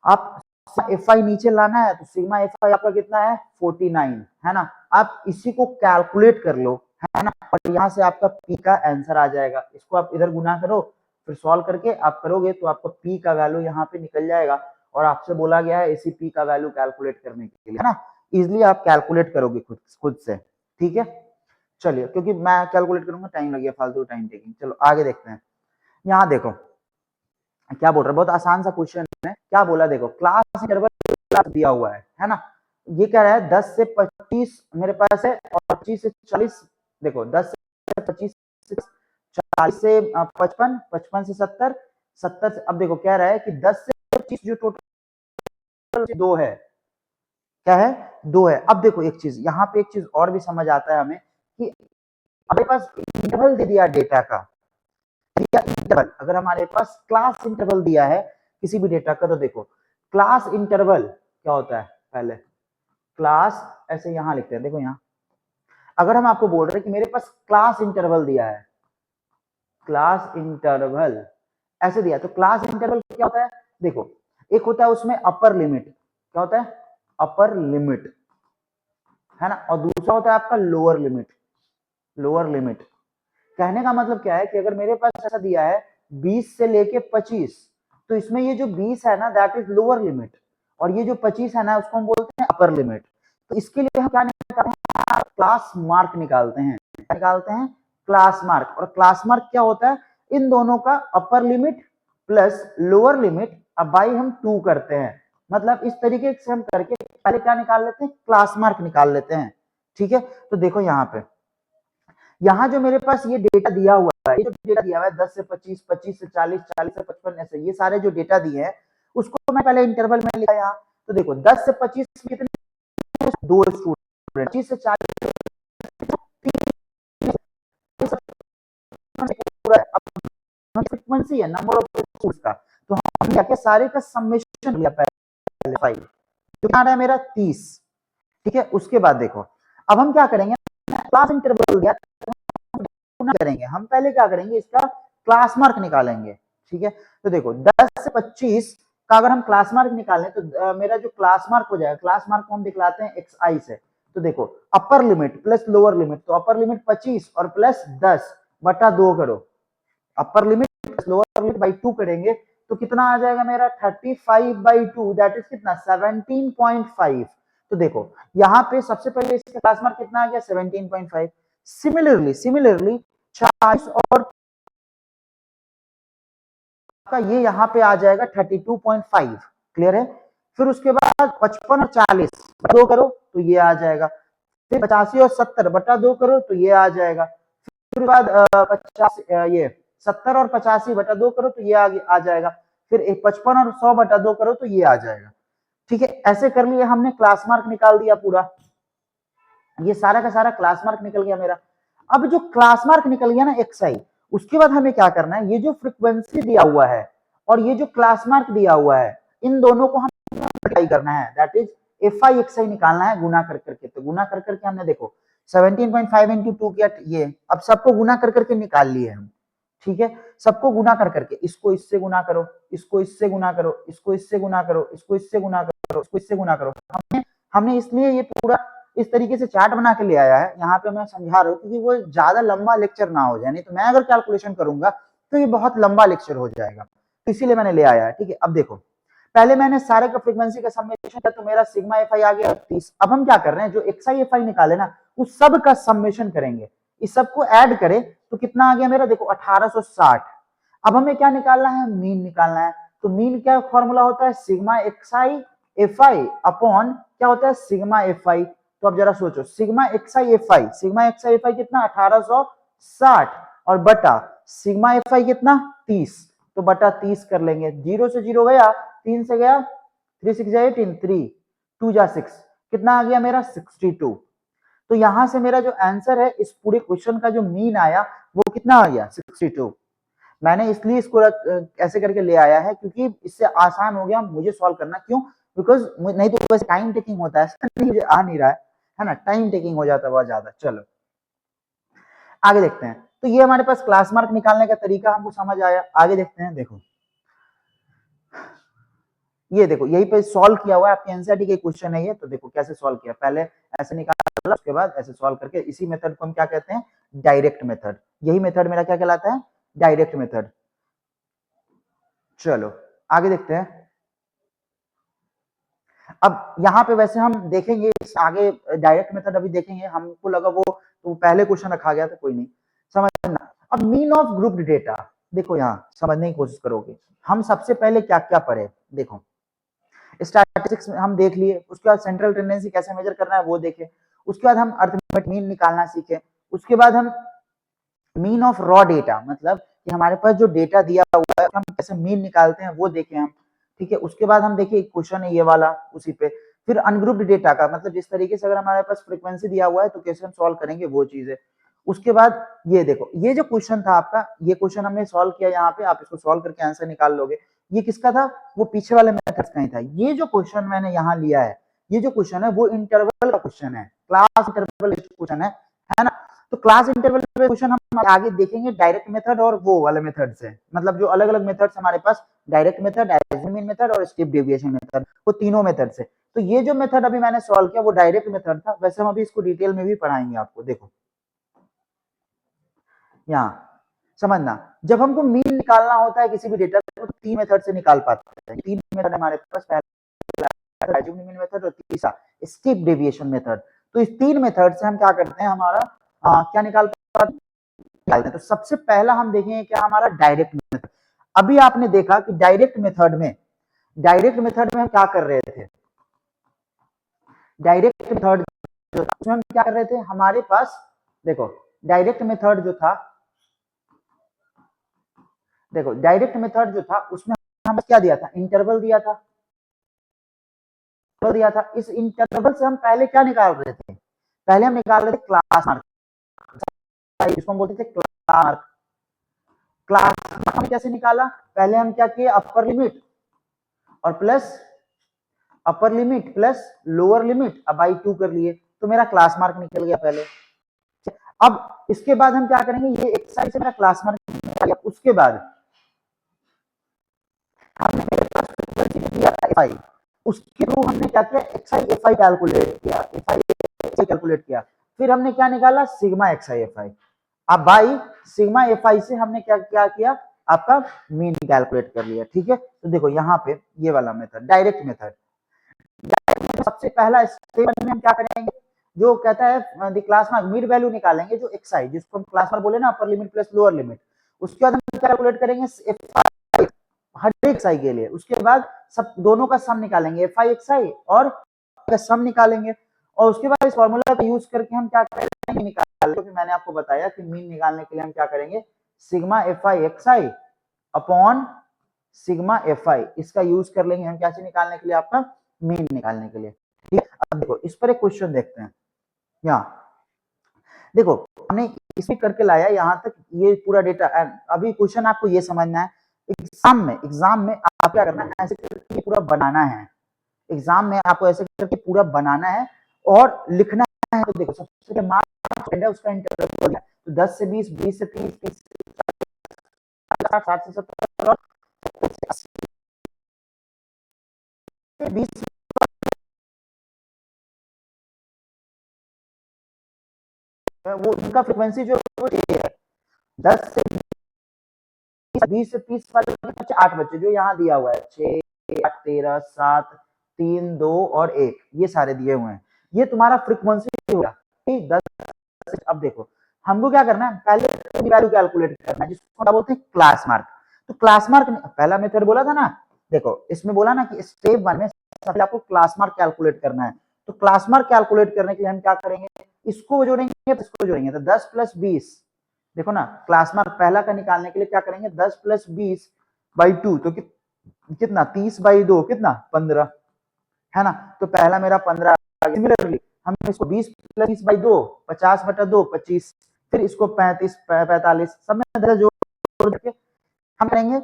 आप एफ आई नीचे लाना है तो सिग्मा एफ आई आपका कितना है 49, है ना। आप इसी को कैलकुलेट कर लो, है ना, और यहाँ से आपका पी का आंसर आ जाएगा। इसको आप इधर गुना करो, फिर सॉल्व करके आप करोगे तो आपका पी का वैल्यू यहाँ पे निकल जाएगा। और आपसे बोला गया है इसी पी का वैल्यू कैलकुलेट करने के लिए, है ना, इजिली आप कैलकुलेट करोगे खुद से, ठीक है। चलिए, क्योंकि मैं कैलकुलेट करूंगा टाइम लगेगा, फालतू टाइम टेकिंग। चलो आगे देखते हैं। यहाँ देखो क्या बोल रहा है, बहुत आसान सा क्वेश्चन है। क्या बोला देखो, क्लास इंटरवल दिया हुआ है ना। ये कह रहा है 10 से 25 मेरे पास है और 25 से 40, देखो 10 से 25 से 40 से 55 55 से 70 70 से, अब देखो कह रहा है कि 10 से 25 जो टोटल 2 है, क्या है 2 है। अब देखो एक चीज यहाँ पे, एक चीज और भी समझ आता है हमें कि हमारे पास इंटरवल दे दिया डेटा का, इंटरवल अगर हमारे पास क्लास इंटरवल दिया है किसी भी डेटा का, तो देखो क्लास इंटरवल क्या होता है, पहले क्लास ऐसे यहां लिखते हैं, देखो यहां अगर हम आपको बोल रहे हैं कि मेरे पास क्लास इंटरवल दिया है, क्लास इंटरवल ऐसे दिया, तो क्लास इंटरवल क्या होता है, देखो एक होता है उसमें अपर लिमिट, क्या होता है अपर लिमिट, है ना, और दूसरा होता है आपका लोअर लिमिट, लोअर लिमिट। कहने का मतलब क्या है कि अगर मेरे पास ऐसा दिया है 20 से लेके 25, तो इसमें ये जो 20 है ना दैट इज लोअर लिमिट, और ये जो 25 है ना उसको हम बोलते हैं अपर लिमिट। तो इसके लिए हम क्या निकालते हैं, क्लास मार्क निकालते हैं, निकालते हैं क्लास मार्क। और क्लास मार्क क्या होता है, इन दोनों का अपर लिमिट प्लस लोअर लिमिट अब बाई हम 2 करते हैं। मतलब इस तरीके से हम करके पहले क्या निकाल लेते हैं, क्लास मार्क निकाल लेते हैं, ठीक है। तो देखो यहाँ पे, यहाँ जो मेरे पास ये डेटा दिया हुआ है, ये जो डेटा दिया हुआ है 10 से 25 25 से 40 40 से 55 ऐसे, ये सारे जो डेटा दिए हैं उसको मैं पहले इंटरवल में लिखा यहाँ। तो देखो 10 से 25 में कितने, 2 स्टूडेंट, 25 से 40 फ्रीक्वेंसी है नंबर ऑफ स्टूडेंट्स का। तो हम क्या सारे का समेशन लिया पहले 5, तो क्या रहा है मेरा 30, ठीक है। उसके बाद देखो अब हम क्या करेंगे, क्लास इंटरवल दिया करेंगे, हम पहले क्या करेंगे इसका क्लास मार्क निकालेंगे, ठीक है। तो देखो 10 से 25 का अगर हम क्लास मार्क निकालें तो मेरा जो क्लास मार्क हो जाएगा, क्लास मार्क को हम दिखलाते हैं xi से। तो देखो अपर लिमिट प्लस लोअर लिमिट, तो अपर लिमिट 25 और प्लस 10 बटा 2 करो, अपर limit plus lower limit by 2 करेंगे तो कितना आ जाएगा मेरा 35/2, दैट इज कितना 17.5। तो देखो यहाँ पे सबसे पहले इसका क्लास मार्क कितना आ गया 17.5। सिमिलरली 40 और का ये यहाँ पे आ जाएगा 32.5, क्लियर है। फिर उसके बाद 55 और 40 दो करो तो ये आ जाएगा, फिर 85 और 70 बटा 2 करो तो ये आ जाएगा, फिर बाद 50 ये 70 और 85 बटा 2 करो तो ये आ जाएगा, फिर 55 और 100 बटा 2 करो तो ये आ जाएगा, ठीक है। ऐसे कर लिए हमने, क्लास मार्क निकाल दिया पूरा, ये सारा का सारा क्लास मार्क निकल गया मेरा। अब जो क्लास मार्क निकल गया ना xi, उसके बाद हमें क्या करना है, ये जो फ्रीक्वेंसी दिया हुआ है और ये जो क्लास मार्क दिया हुआ है, इन दोनों को हमें मल्टीप्लाई करना है, दैट इज fi xi निकालना है गुना कर करके। तो गुना कर करके हमने देखो 17.5 into 2 किया, ये अब सबको गुना कर करके निकाल लिए हम, ठीक है। सबको गुना कर करके, इसको इससे गुना करो, इसको इससे गुना करो, इसको इससे गुना करो, इसको इससे गुना करो, इसको इससे गुना करो। हमने इसलिए ये पूरा इस तरीके से चार्ट बना के ले आया है, यहाँ पे मैं समझा रहा हूँ क्योंकि वो ज्यादा लंबा लेक्चर ना हो जाए, नहीं तो मैं अगर कैलकुलेशन करूंगा तो ये बहुत लंबा लेक्चर हो जाएगा, तो इसीलिए मैंने ले आया है, ठीक है। अब देखो पहले मैंने सारे का फ्रीक्वेंसी का समेशन किया तो मेरा सिग्मा एफ आई आ गया 30। अब हम क्या कर रहे हैं, जो एक्स आई एफ आई निकाले ना उस सब का समेशन करेंगे, इस सब को ऐड करें तो कितना आ गया मेरा, देखो 1860। अब हमें क्या निकालना है, मीन निकालना है। तो मीन क्या फॉर्मूला होता है, sigma x I F I upon क्या होता है, सिग्मा एफ आई। तो अब जरा सोचो, sigma x I F I कितना 1860 और बटा सिग्मा एफ आई कितना 30, तो बटा 30 कर लेंगे। 0 से 0 गया, 3 से गया, 3 6 18, 3 2 जा 6, कितना आ गया मेरा 62। तो यहां से मेरा जो आंसर है इस पूरे क्वेश्चन का जो मीन आया वो कितना आ गया 62। मैंने इसलिए इसको ऐसे करके ले आया है क्योंकि इससे आसान हो गया मुझे सॉल्व करना। क्यों, बिकॉज नहीं तो वैसे टाइम टेकिंग होता है, मुझे आ नहीं रहा है ना, टाइम टेकिंग हो जाता है बहुत ज्यादा। चलो आगे देखते हैं। तो ये हमारे पास क्लास मार्क निकालने का तरीका हमको समझ आया। आगे देखते हैं। देखो ये देखो यही पे सॉल्व किया हुआ है, आपके एनसीईआरटी के क्वेश्चन है ये। तो देखो कैसे सॉल्व किया, पहले ऐसे निकाला, उसके बाद ऐसे सॉल्व करके, इसी मेथड को हम क्या कहते हैं, डायरेक्ट मेथड। यही मेथड मेरा क्या कहलाता है, डायरेक्ट मेथड। चलो आगे देखते हैं। अब यहाँ पे वैसे हम देखेंगे आगे डायरेक्ट मेथड अभी देखेंगे, हमको लगा वो तो पहले क्वेश्चन रखा गया था, कोई नहीं समझना। अब मीन ऑफ ग्रुप्ड डेटा, देखो यहाँ समझने की कोशिश करोगे। हम सबसे पहले क्या क्या पढ़े, देखो स्टैटिस्टिक्स हम देख लिए, उसके बाद सेंट्रल टेंडेंसी कैसे मेजर करना है वो देखे, उसके बाद हम अर्थमेटिक मीन निकालना सीखे, उसके बाद हम मीन ऑफ रॉ डेटा, मतलब कि हमारे पास जो डेटा दिया हुआ है हम कैसे मीन निकालते हैं वो देखे हम, ठीक है। उसके बाद हम देखिए क्वेश्चन है ये वाला उसी पे, फिर अनग्रुप्ड डेटा का मतलब जिस तरीके से अगर हमारे पास फ्रीक्वेंसी दिया हुआ है तो कैसे हम सॉल्व करेंगे वो चीज है। उसके बाद ये देखो, ये जो क्वेश्चन था आपका, ये क्वेश्चन हमने सॉल्व किया यहाँ पे, आप इसको सॉल्व करके आंसर निकाल लोगे। ये किसका था, वो पीछे वाले मेथड्स का ही था। ये जो क्वेश्चन मैंने यहाँ लिया है, ये जो क्वेश्चन है वो इंटरवल का क्वेश्चन है, क्लास इंटरवल क्वेश्चन है ना। तो क्लास इंटरवल क्वेश्चन हम आगे देखेंगे डायरेक्ट मेथड और वो वाले मेथड से, मतलब जो अलग अलग मेथड्स हमारे पास, डायरेक्ट मेथड, एज्यूमिंग मेथड और स्टेप डेविएशन मेथड, वो तीनों मेथड से। तो ये जो मेथड अभी मैंने सॉल्व किया वो डायरेक्ट मेथड था, वैसे हम अभी इसको डिटेल में भी पढ़ाएंगे आपको। देखो यहाँ समझना, जब हमको मीन निकालना होता है किसी भी डेटा को तो तीन मेथड से निकाल पाते हैं। तीन मेथड हमारे पास, पहला एज्यूमिंग मीन मेथड और तीसरा स्टेप डेविएशन मेथड। तो इस तीन मेथड से हम क्या करते हैं, हमारा क्या निकाल पाते हैं। तो सबसे पहला हम देखेंगे क्या, हमारा डायरेक्ट मेथड। अभी आपने देखा कि डायरेक्ट मेथड में हम क्या कर रहे थे, डायरेक्ट मेथड जो था उसमें हम क्या कर रहे थे, हमारे पास देखो डायरेक्ट मेथड जो था, देखो डायरेक्ट मेथड जो था उसमें हम क्या दिया था, इंटरवल दिया था, इस इंटरवल से हम पहले क्या निकाल रहे थे, पहले हम निकाल रहे थे क्लास मार्क, इसको हम बोलते थे क्लास मार्क। क्लास मार्क कैसे निकाला, पहले हम क्या किए, अपर लिमिट और प्लस अपर लिमिट प्लस लोअर लिमिट अब बाई 2 कर लिए, तो मेरा क्लास मार्क निकल गया पहले। अब इसके बाद हम क्या करेंगे, ये एक्सरसाइज से मेरा क्लास मार्क निकल गया। उसके बाद हमने मेरे पास फ्रीक्वेंसी दिया था एफ आई, उसके थ्रू हमने क्या किया, x I F I calculate किया, एफ आई कैलकुलेट किया। फिर हमने क्या निकाला, sigma x I F I. अब बाई सिग्मा एफ आई से हमने क्या क्या किया, आपका मीन कैलकुलेट कर लिया, ठीक है। तो देखो यहाँ पे ये वाला मेथड डायरेक्ट मेथड, सबसे पहला स्टेप में हम क्या करेंगे, जो कहता है the class mark mid value निकालेंगे, जो एक्स आई जिसको हम क्लास मार्क बोले ना, अपर लिमिट प्लस लोअर लिमिट। उसके बाद हम कैलकुलेट करेंगे एफ आई हर एक्स आई के लिए। उसके बाद सब दोनों का सम निकालेंगे, एफ आई एक्स आई और सम निकालेंगे। और उसके बाद इस फॉर्मूला का यूज करके हम क्या करेंगे, निकाल, क्योंकि मैंने आपको बताया कि मीन निकालने के लिए हम क्या करेंगे, सिग्मा एफ आई एक्स आई अपॉन सिग्मा एफ आई, इसका यूज कर लेंगे हम कैसे निकालने के लिए, आपका मीन निकालने के लिए, ठीक है। अब देखो इस पर एक क्वेश्चन देखते हैं। यहाँ देखो हमने इसमें करके लाया यहाँ तक, ये पूरा डेटा। अभी क्वेश्चन आपको ये समझना है, एग्जाम में आप क्या करना है, ऐसे करके पूरा बनाना है, एग्जाम में आपको ऐसे करके पूरा बनाना है और लिखना है। तो देखो सबसे पहले मार्क्स है उसका इंटरवल है, तो 10 से 20, 20 से 30, 30 से 60, 60 से 70 और 20 वो उनका फ्रीक्वेंसी जो वो है 10 से 20 से 30 वाले बच्चे 8 बच्चे जो यहाँ दिया हुआ है, 6 8, 13, 7, 3, 2 और 1 ये सारे दिए हुए हैं। ये तुम्हारा फ्रीक्वेंसी होगा 10। अब देखो हमको क्या करना है, पहले वैल्यू कैलकुलेट करना है जिसको क्या बोलते हैं क्लास मार्क। तो क्लास मार्क पहला मेथड बोला था ना, देखो इसमें बोला ना कि स्टेप 1 में सबसे आपको क्लास मार्क कैलकुलेट करना है। तो क्लास मार्क कैलकुलेट करने के लिए हम क्या करेंगे, इसको जोड़ेंगे तो इसको जोड़ेंगे, तो 10 + 20 देखो ना, क्लास मार्क पहला का निकालने के लिए क्या करेंगे, 10 + 20/2 तो कितना 30/2 कितना 15 है ना। तो पहला मेरा 15। सिमिलरली हम इसको 20 + 20/2 50/2 25, फिर इसको 35 45 सब में 10 जोड़ के हम करेंगे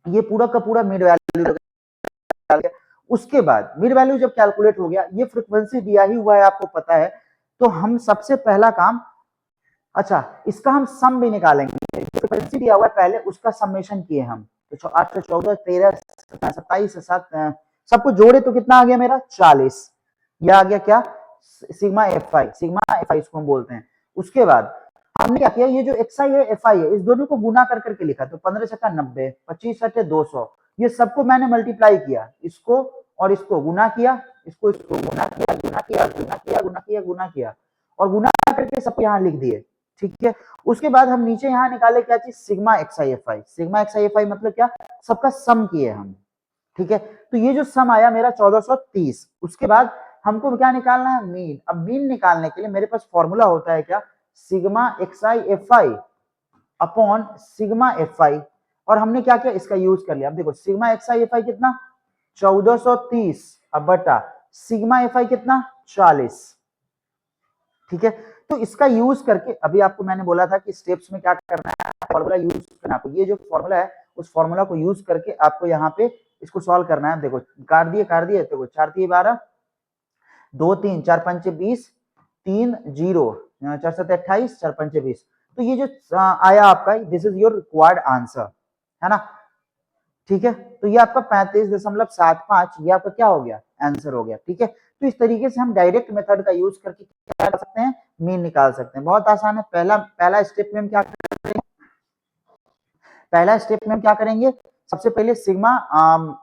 ये पूरा का पूरा मिड वैल्यू। उसके बाद मिड वैल्यू जब कैलकुलेट हो गया, ये फ्रीक्वेंसी दिया ही हुआ है आपको पता है, तो हम सबसे पहला काम, अच्छा इसका हम सम भी निकालेंगे, फ्रीक्वेंसी दिया हुआ है पहले उसका समेशन किए हम, तो 8 14 13 27 7 सबको जोड़े तो कितना आ गया मेरा 40। यह आ गया क्या सिग्मा एफ आई इसको हम बोलते हैं। उसके बाद हमने क्या किया, ये जो एक्स आई है एफ आई है इस दोनों को गुना कर करके लिखा, तो 15 × 90 25 × 200 ये सबको मैंने मल्टीप्लाई किया, इसको और इसको गुना किया, इसको गुना किया गुना किया गुना किया गुना किया गुना किया और गुना करके सबको यहाँ लिख दिए। ठीक है, उसके बाद हम नीचे यहाँ निकाले क्या चीज sigma x I F I. Sigma x I F I मतलब क्या, सबका सम किए हम। ठीक है, तो ये जो सम आया मेरा 1430। उसके बाद हमको क्या निकालना है, मीन। अब मीन निकालने के लिए मेरे पास फॉर्मूला होता है क्या, sigma x I F I upon sigma F आई, और हमने क्या किया इसका यूज कर लिया। अब देखो sigma x I F I कितना 1430 अब बटा सिग्मा एफ आई कितना 40। ठीक है, तो इसका यूज करके अभी आपको मैंने बोला था कि स्टेप्स में क्या करना है, फॉर्मूला यूज करना है। ये जो फॉर्मूला है उस फॉर्मूला को यूज करके आपको यहाँ पे इसको सॉल्व करना है। देखो काट दिए देखो 4 × 3 = 12 2 3 4 5 20 3 0 4 7 28 4 5 20। तो ये जो आया आपका this is your required answer है ना। ठीक है, तो ये आपका 35.75 ये आपका क्या हो गया आंसर हो गया। ठीक है, तो इस तरीके से हम डायरेक्ट मेथड का यूज करके क्या कर सकते हैं, मीन निकाल सकते हैं। बहुत आसान है। पहला स्टेप में हम क्या करेंगे, पहला स्टेप में हम क्या करेंगे, सबसे पहले सिग्मा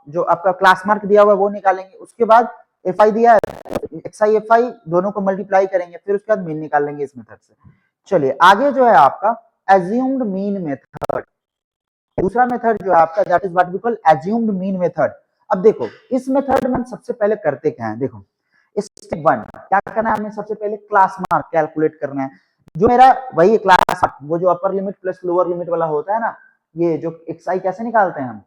जो आपका क्लास मार्क दिया हुआ है वो निकालेंगे। उसके बाद एफ आई दिया है एक्स आई एफ आई दोनों को मल्टीप्लाई करेंगे, फिर उसके बाद मीन निकाल लेंगे इस मेथड से। चलिए आगे जो है आपका एज्यूम्ड मीन मेथड, दूसरा मेथड जो है आपका that is what we call assumed mean method. अब देखो इस मेथड में हम सबसे पहले करते क्या है, देखो स्टेप 1 क्या करना है, हमें सबसे पहले क्लास मार्क कैलकुलेट करना है। जो मेरा वही क्लास वो जो अपर लिमिट प्लस लोअर लिमिट वाला होता है ना, ये जो एक्स आई कैसे निकालते हैं हम,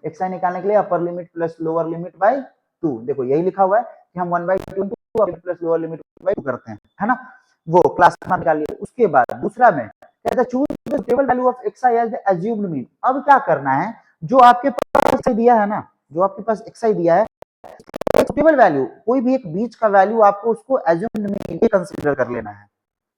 एक्स आई निकालने के लिए upper limit plus lower limit by 2, देखो यही लिखा हुआ है कि हम 1/2 प्लस लोअर लिमिट बाय 2 करते हैं, है ना। वो क्लास मार्क निकाल लिया। उसके बाद दूसरा में कहता है choose the suitable value of xi as the assumed mean. अब क्या करना है, जो आपके पास xi दिया है ना, जो आपके पास xi दिया है सुटेबल वैल्यू कोई भी एक बीच का वैल्यू आपको उसको अज्यूम्ड मीन कंसीडर कर लेना है।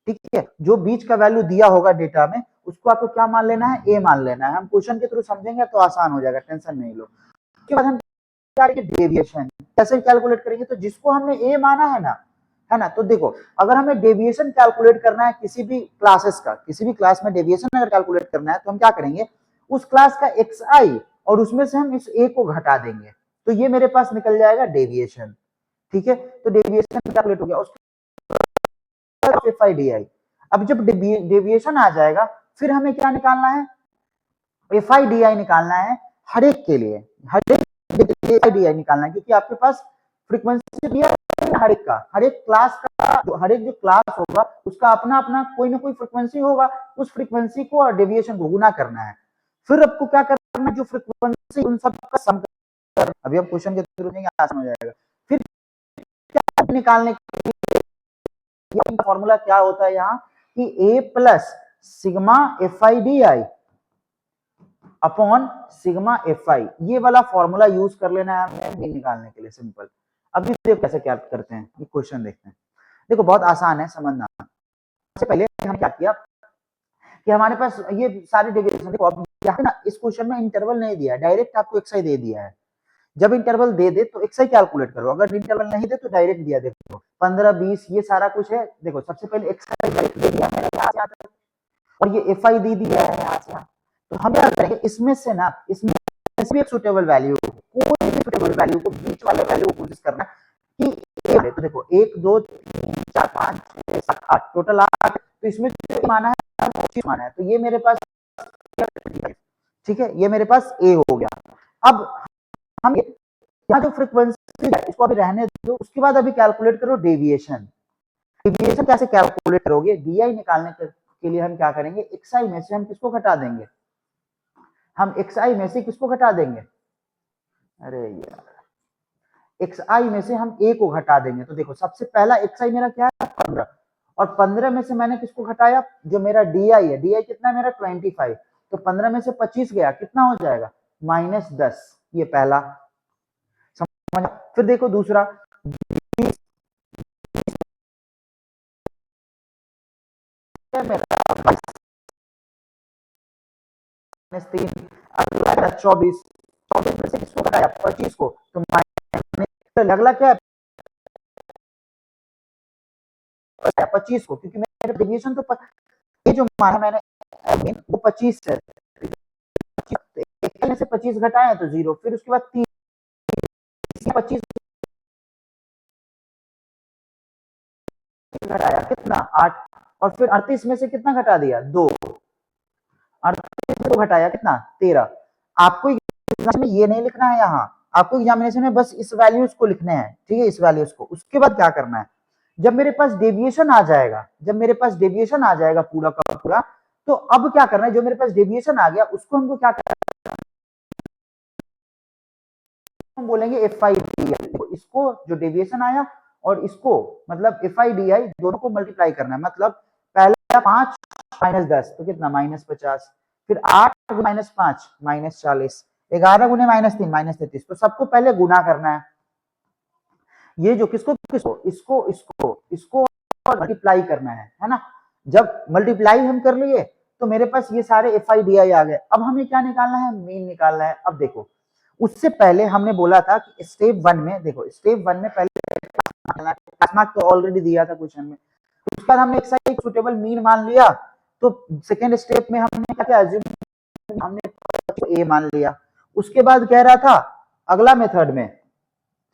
ठीक है, जो बीच का वैल्यू दिया होगा डेटा में उसको आपको क्या मान लेना है, ए मान लेना है। हम क्वेश्चन के थ्रू समझेंगे तो आसान हो जाएगा, टेंशन नहीं लो। उसके बाद हम क्या करेंगे, डेविएशन कैसे कैलकुलेट करेंगे, तो जिसको हमने ए माना है ना, तो देखो अगर हमें डेविएशन कैलकुलेट करना है किसी भी क्लासेस का, किसी भी क्लास में डेविएशन अगर कैलकुलेट करना है तो हम क्या करेंगे, उस क्लास का एक्स आई और उसमें से हम इस ए को घटा देंगे, तो ये मेरे पास निकल जाएगा डेविएशन। ठीक है, तो डेविएशन कैलकुलेट हो गया। उसके एफ आई डी आई, अब जब डेविएशन आ जाएगा फिर हमें क्या निकालना है, एफ आई डी आई निकालना है हर एक के लिए, हर एक एफ आई डी आई निकालना है, क्योंकि आपके पास फ्रीक्वेंसी दिया हर एक का, हर एक क्लास का, हर एक जो क्लास होगा उसका अपना अपना कोई ना कोई फ्रीक्वेंसी होगा, उस फ्रीक्वेंसी को और डेविएशन को गुना करना है। फिर आपको क्या करना है, जो फ्रीक्वेंसी उन सब का सम करना। अभी हम क्वेश्चन के थ्रू देंगे आसान हो जाएगा। फिर क्या निकालने के लिए फॉर्मूला क्या होता है यहाँ कि A plus sigma F I D I upon sigma F I, ये वाला फॉर्मूला यूज कर लेना है हमें निकालने के लिए, सिंपल। अभी देखो कैसे क्या करते हैं, ये क्वेश्चन देखते हैं। देखो बहुत आसान है समझना। सबसे पहले हम क्या किया कि हमारे पास ये सारे डेविएशन, देखो अब यहाँ पे ना इस क्वेश्चन में इंटरवल नहीं दिया है, डायरेक्ट आपको एक्सआई दे दिया है। जब इंटरवल दे दे तो एक्सआई कैलकुलेट करो, अगर इंटरवल नहीं दे तो डायरेक्ट दिया। देखो 15 20 ये सारा कुछ है। देखो सबसे पहले एक्सआई डायरेक्ट दे दिया है यहाँ से, और ये एफ आई दे दिया है यहाँ से। तो हम क्या करेंगे, इसमें से ना इसमें भी एक सुटेबल वैल्यू कोई वैल्यू को, बीच वाले वैल्यू को कोशिश करना कि तो देखो 1 2 3 4 5 6 7 8 टोटल 8, तो इसमें जो माना है वो चीज माना है, तो ये मेरे पास ठीक है, ये मेरे पास ए हो गया। अब हम यहाँ जो फ्रीक्वेंसी है इसको अभी रहने दो, उसके बाद अभी कैलकुलेट करो डेविएशन। डेविएशन कैसे कैलकुलेट करोगे? डीआई निकालने के लिए हम क्या करेंगे, एक्सआई में से हम किसको घटा देंगे, हम एक्सआई में से किसको घटा देंगे, अरे यार xi में से हम a को घटा देंगे। तो देखो सबसे पहला xi मेरा क्या है 15, और 15 में से मैंने किसको घटाया, जो मेरा di है, di कितना है मेरा 25, तो 15 में से 25 गया, कितना हो जाएगा -10, ये पहला समझ। फिर देखो दूसरा मेरा 3, अगला 24, 24 में से किसको घटाया 25 को, तो अगला क्या है 25 को, क्योंकि मेरा डेविएशन तो ये जो माना मैंने वो 25 है, 1 से 25 घटाया तो 0, फिर उसके बाद 30, 25 घटाया कितना 8, और फिर 38 में से कितना घटा दिया 2, 38 में 2 घटाया कितना 13। आपको एग्जामिनेशन में ये नहीं लिखना है, यहाँ आपको एग्जामिनेशन में बस इस वैल्यूज को लिखने हैं, ठीक है, इस वैल्यूज को। उसके बाद क्या करना है, जब मेरे पास डेविएशन आ जाएगा, जब मेरे पास डेविएशन आ जाएगा पूरा का पूरा, तो अब क्या करना है, जो मेरे पास डेविएशन आ गया उसको हमको क्या करना है, हम बोलेंगे एफ आई डी आई, इसको जो डेविएशन आया और इसको मतलब एफ आई डी आई दोनों को मल्टीप्लाई करना है। मतलब पहला 5 -10 तो कितना -50, फिर 8 -5 -40, 11 गुने -3 -33, तो सबको पहले गुना करना है। ये जो किसको किसको इसको इसको इसको मल्टीप्लाई करना है ना। जब मल्टीप्लाई हम कर लिए तो मेरे पास ये सारे एफ आई डी आई आ गए। अब हमें क्या निकालना है, मीन निकालना है। अब देखो उससे पहले हमने बोला था कि स्टेप 1 में, देखो स्टेप 1 में पहले क्लास मार्क तो ऑलरेडी दिया था क्वेश्चन में, उसके बाद हमने एक्सआई सुटेबल मीन मान लिया, तो सेकेंड स्टेप में हमने क्या किया, हमने ए मान लिया। उसके बाद कह रहा था अगला मेथड में,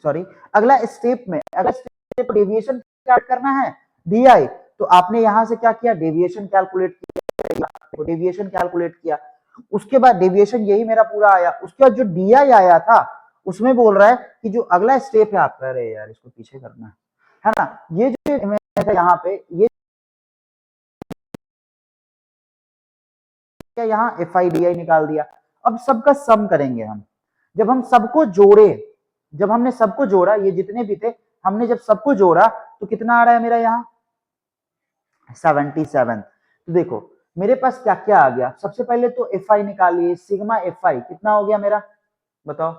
सॉरी अगला स्टेप में, अगला स्टेप डेविएशन क्या करना है डीआई, तो आपने यहां से क्या किया, डेविएशन कैलकुलेट किया, डेविएशन कैलकुलेट किया। उसके बाद डेविएशन यही मेरा पूरा आया। उसके बाद जो डीआई आया था उसमें बोल रहा है कि जो अगला स्टेप है आपका, अरे यार इसको पीछे करना है ना, ये जो यहाँ पे ये यहाँ एफ आई डी आई निकाल दिया। अब सबका सम करेंगे हम, जब हम सबको जोड़े, जब हमने सबको जोड़ा, ये जितने भी थे हमने जब सबको जोड़ा तो कितना आ रहा है मेरा यहाँ 77। तो देखो मेरे पास क्या क्या आ गया, सबसे पहले तो एफ आई निकालिए, सिग्मा एफ आई कितना हो गया मेरा, बताओ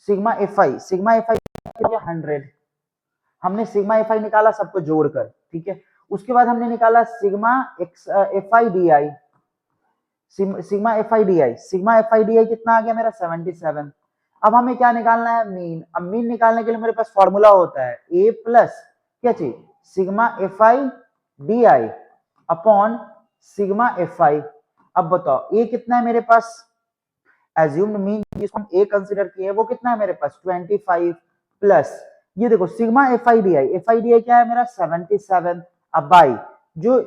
सिग्मा एफ आई, सिग्मा एफ आई 100, हमने सिग्मा एफ आई निकाला सबको जोड़कर, ठीक है। उसके बाद हमने निकाला sigma F I D I, sigma F I D I, sigma F I D आई कितना आ गया मेरा 77। अब हमें क्या निकालना है, मीन। अब मीन निकालने के लिए मेरे पास फॉर्मूला होता है ए प्लस क्या चाहिए, sigma F I D I upon sigma F आई। अब बताओ ए कितना है मेरे पास, एज्यूम्ड मीन जिसको हम ए कंसीडर किए वो कितना है मेरे पास 25 प्लस ये देखो sigma F I D I, F I D आई क्या है मेरा 77। अब बाई जो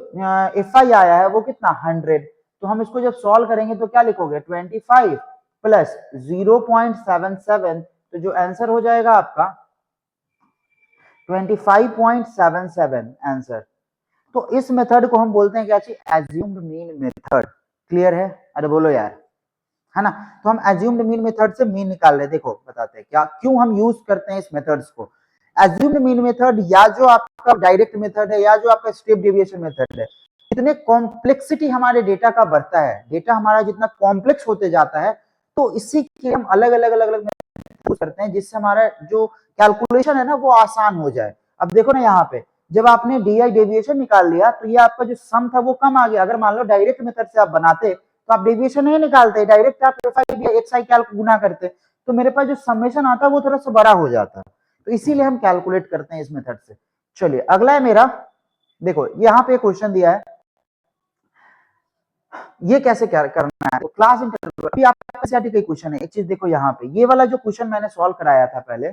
एफ आई आया है वो कितना 100, तो हम इसको जब सॉल्व करेंगे तो क्या लिखोगे 25 प्लस 0.77, तो जो आंसर हो जाएगा आपका 25.77 आंसर। तो इस मेथड को हम बोलते हैं क्या चाहिए, एज्यूम्ड मीन मेथड। क्लियर है, अरे बोलो यार, है ना। तो हम एज्यूम्ड मीन मेथड से मीन निकाल रहे हैं। देखो बताते हैं क्या क्यों हम यूज करते हैं इस मेथड्स को। एज्यूम्ड मीन मेथड या जो आपका डायरेक्ट मेथड है या जो आपका स्टेप डेविएशन मेथड है, इतने कॉम्प्लेक्सिटी हमारे डेटा का बढ़ता है, डेटा हमारा जितना कॉम्प्लेक्स होते जाता है, तो इसी के हम अलग अलग अलग अलग यूज करते हैं जिससे हमारा जो कैलकुलेशन है ना वो आसान हो जाए। अब देखो ना यहाँ पे जब आपने डीआई डेविएशन निकाल लिया तो ये आपका जो सम था वो कम आ गया। अगर मान लो डायरेक्ट मेथड से आप बनाते तो आप डेविएशन नहीं निकालते, डायरेक्ट आप एफ आई डी एक्स आई कैल गुना करते, तो मेरे पास जो समेशन आता वो थोड़ा सा बड़ा हो जाता। तो इसीलिए हम कैलकुलेट करते हैं इस मेथड से। चलिए अगला है मेरा, देखो यहाँ पे क्वेश्चन दिया है, ये कैसे करना है, तो क्लास इंटरवल भी आपका एनसीईआरटी का क्वेश्चन है। एक चीज देखो यहाँ पे, ये वाला जो क्वेश्चन मैंने सॉल्व कराया था पहले,